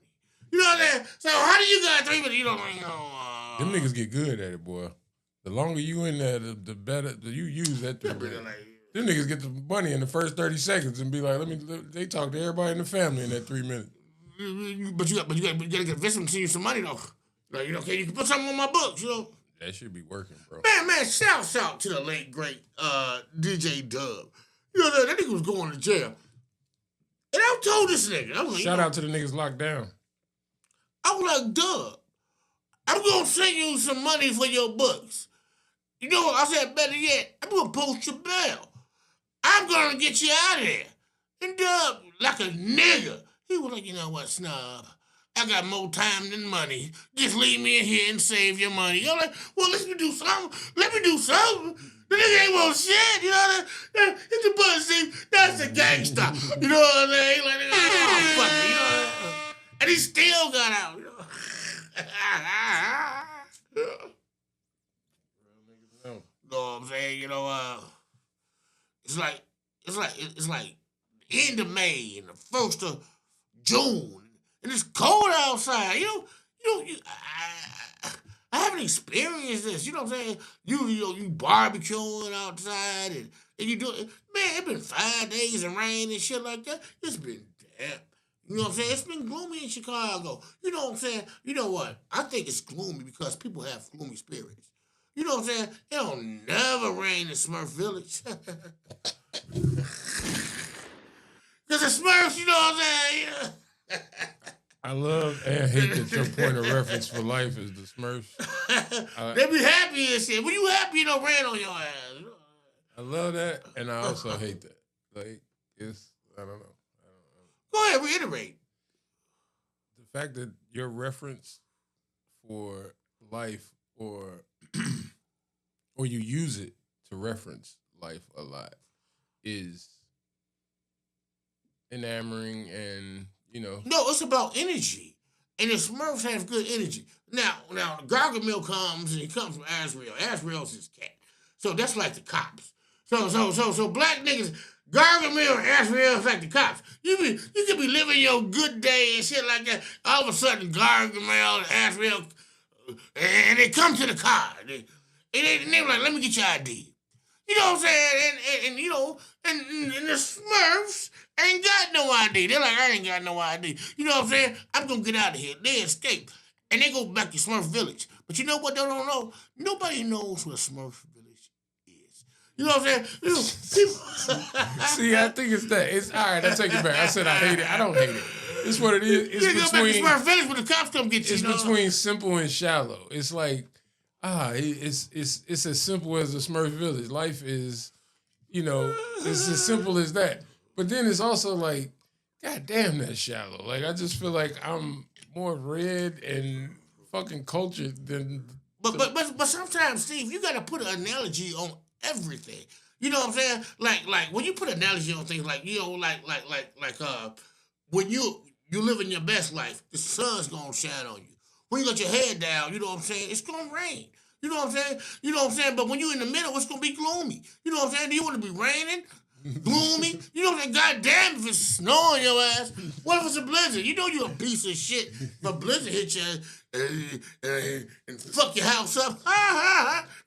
You know what I'm saying? So how do you got 3 minutes? Them niggas get good at it, boy. The longer you in there, the better you use that 3 minutes. Them niggas get the money in the first 30 seconds and be like, they talk to everybody in the family in that 3 minutes. But you got to convince them to send you some money though. Like, you can put something on my books, That should be working, bro. Man, shout out to the late great DJ Dub. That nigga was going to jail. And I told this nigga, I was like, shout out to the niggas locked down. I was like, Dub, I'm gonna send you some money for your books. I said, better yet, I'm gonna post your bail. I'm gonna get you out of there. And Dub, like a nigga, he was like, you know what, Snob? I got more time than money. Just leave me in here and save your money. I'm like, well, let me do something. The nigga ain't want shit, it's a pussy. That's a gangster. You know what I'm saying? Like, oh, fuck it, And he still got out, know what I'm saying? It's like end of May and the 1st of June, and it's cold outside. I haven't experienced this. You know what I'm saying? You barbecuing outside and you do it. Man, it's been 5 days of rain and shit like that. It's been damp. You know what I'm saying? It's been gloomy in Chicago. You know what I'm saying? You know what? I think it's gloomy because people have gloomy spirits. You know what I'm saying? It don't never rain in Smurf Village. Because the Smurfs, you know what I'm saying? I love and hate that your point of reference for life is the Smurfs. They be happy and shit. When you happy, you don't rain on your ass. I love that, and I also hate that. Like, I don't know. Go ahead, reiterate. The fact that your reference for life or you use it to reference life a lot is enamoring and, No, it's about energy. And the Smurfs have good energy. Now, Gargamel comes and he comes from Azrael. Azrael's his cat. So that's like the cops. So black niggas, Gargamel and Azrael's like the cops. You could be living your good day and shit like that. All of a sudden, Gargamel and Azrael, and they come to the car. They were like, let me get your ID. You know what I'm saying? And the Smurfs ain't got no ID. They're like, I ain't got no ID. You know what I'm saying? I'm going to get out of here. They escape. And they go back to Smurf Village. But you know what they don't know? Nobody knows what Smurf Village is. You know what I'm saying? See, I think it's that. It's all right, I take it back. I said I hate it. I don't hate it. It's what it is. It's between, go back to Smurf Village when the cops come get you. It's between simple and shallow. It's like, it's as simple as a Smurf Village. Life is, it's as simple as that. But then it's also like, God damn, that's shallow. Like, I just feel like I'm more read and fucking cultured than. But sometimes, Steve, you gotta put an analogy on everything. You know what I'm saying? Like when you put an analogy on things, like when you living your best life, the sun's gonna shine on you. When you got your head down, you know what I'm saying? It's gonna rain. You know what I'm saying? You know what I'm saying? But when you're in the middle, it's gonna be gloomy. You know what I'm saying? Do you want to be raining? Gloomy? You know what I'm saying? God damn, if it's snowing your ass. What if it's a blizzard? You know you're a piece of shit. If a blizzard hit you and fuck your house up.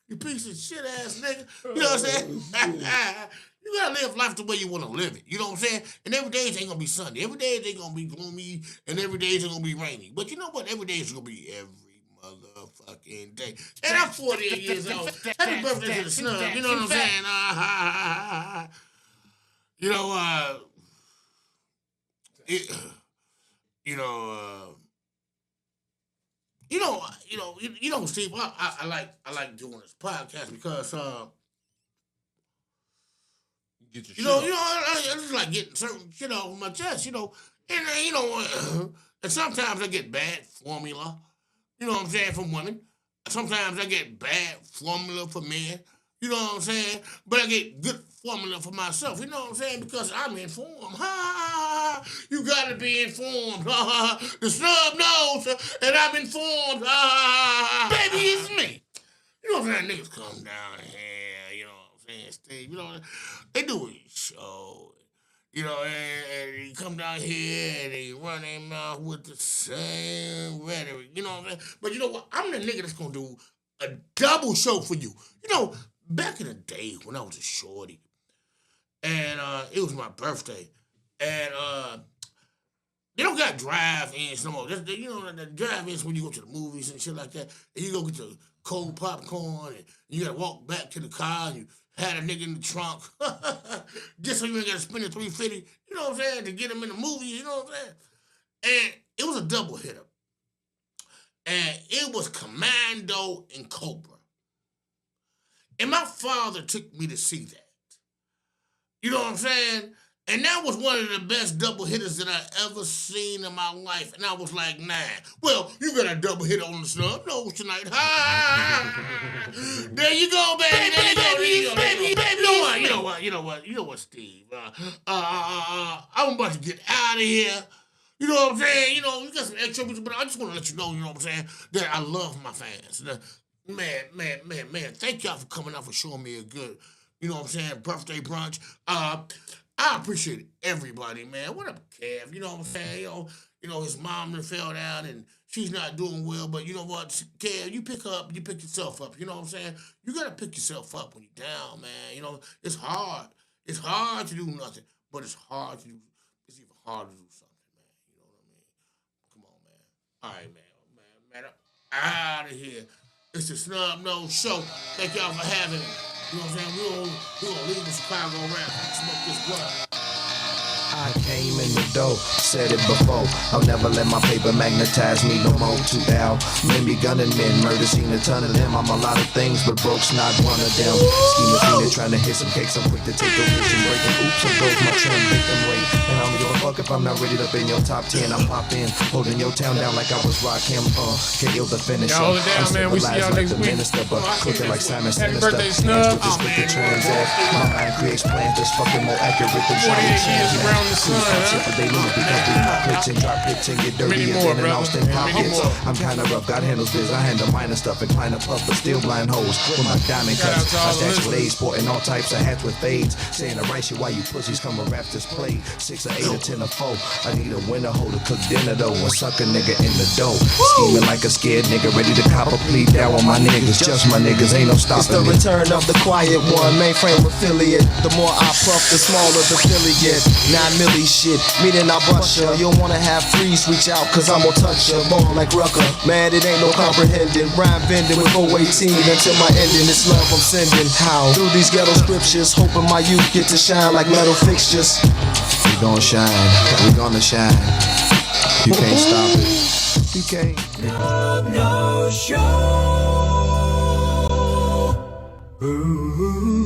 You piece of shit ass nigga. You know what I'm saying? You gotta live life the way you wanna live it. You know what I'm saying? And every day ain't gonna be sunny. Every day ain't gonna be gloomy, and every day ain't gonna be rainy. But you know what? Every day is gonna be every motherfucking day. And I'm 48 years old. Happy birthday to the snub. You know what I'm saying? You know, Steve. I like doing this podcast because Get your you know, I just like getting certain shit off my chest, and and sometimes I get bad formula, you know what I'm saying, from women. Sometimes I get bad formula for men, you know what I'm saying, but I get good formula for myself, you know what I'm saying, because I'm informed. You gotta be informed. The snub knows, and I'm informed. Baby, it's me. You know what I'm saying? Niggas come down here, you know what I'm saying, Steve, they do a show, and you come down here and they run their mouth with the same rhetoric, you know what I'm saying? But you know what? I'm the nigga that's gonna do a double show for you. Back in the day when I was a shorty, and it was my birthday, and they don't got drive-ins no more. The drive-ins when you go to the movies and shit like that, and you go get your cold popcorn, and you gotta walk back to the car, and you had a nigga in the trunk, just so you ain't gotta spend the $350, you know what I'm saying, to get him in the movies, you know what I'm saying? And it was a double hitter. And it was Commando and Cobra. And my father took me to see that. You know what I'm saying? And that was one of the best double hitters that I ever seen in my life. And I was like, nah. Well, you got a double hitter on the snub nose tonight. There you go, baby. You know what, Steve? I'm about to get out of here. You know what I'm saying? You got some extra, but I just want to let you know, you know what I'm saying, that I love my fans. Man, thank y'all for coming out, for showing me a good, you know what I'm saying, birthday brunch. I appreciate everybody, man. What up, Kev? You know what I'm saying? His mom fell down and she's not doing well, but you know what, Kev, you pick yourself up. You know what I'm saying? You got to pick yourself up when you're down, man. It's hard. It's hard to do nothing, but it's even hard to do something, man. You know what I mean? Come on, man. All right, man, I'm out of here. It's the Snub Nose Show. Thank y'all for having me. You know what I'm saying? We're gonna leave the Chicago rap and smoke this blunt. I came in the door, said it before. I'll never let my paper magnetize me no more. Too down, maybe gunning men, murder seen a ton of them. I'm a lot of things, but broke's not one of them. Scheming, trying to hit some cakes. I'm quick to take a bitch and break them. Oops, so goes my trim, victim rate. And I don't give a fuck if I'm not rated up in your top 10. I pop in, holding your town down like I was Rakim. KO the finisher. Y'all hold it down, man. We see y'all next week. Minister, but cooking like Simon Happy Sinister. birthday, Snub. The transact. My mind creates plans that's fucking more accurate than 48 years around the sun, huh? They lose because we pop hits and drop hits and get dirty and then Austin pockets. I'm kinda rough, God handles biz. I handle minor stuff and climb a puff, but still blind hoes with my diamond cuts. I stash with A's, sporting all types of hats with fades. Saying the right shit while you pussies come and rap this play. 6 or 8 or 10 or 4. I need a winter hoe to cook dinner though. And suck a nigga in the dough. Scheming like a scared nigga, ready to cop a plea down on my niggas. Just my niggas, ain't no stopping. It's the return of the quiet one, mainframe affiliate. The more I puff, the smaller the Philly get. 9 milli shit, meaning I brush ya. You'll wanna have freeze, reach out, cause I'm gonna touch ya. Born like Rucker, man, it ain't no comprehending. Rhyme bending with 418 until my ending. It's love I'm sending. How? Through these ghetto scriptures, hoping my youth get to shine like metal fixtures. We gon' shine, we gonna shine. You can't stop it. You can't. No show. Ooh.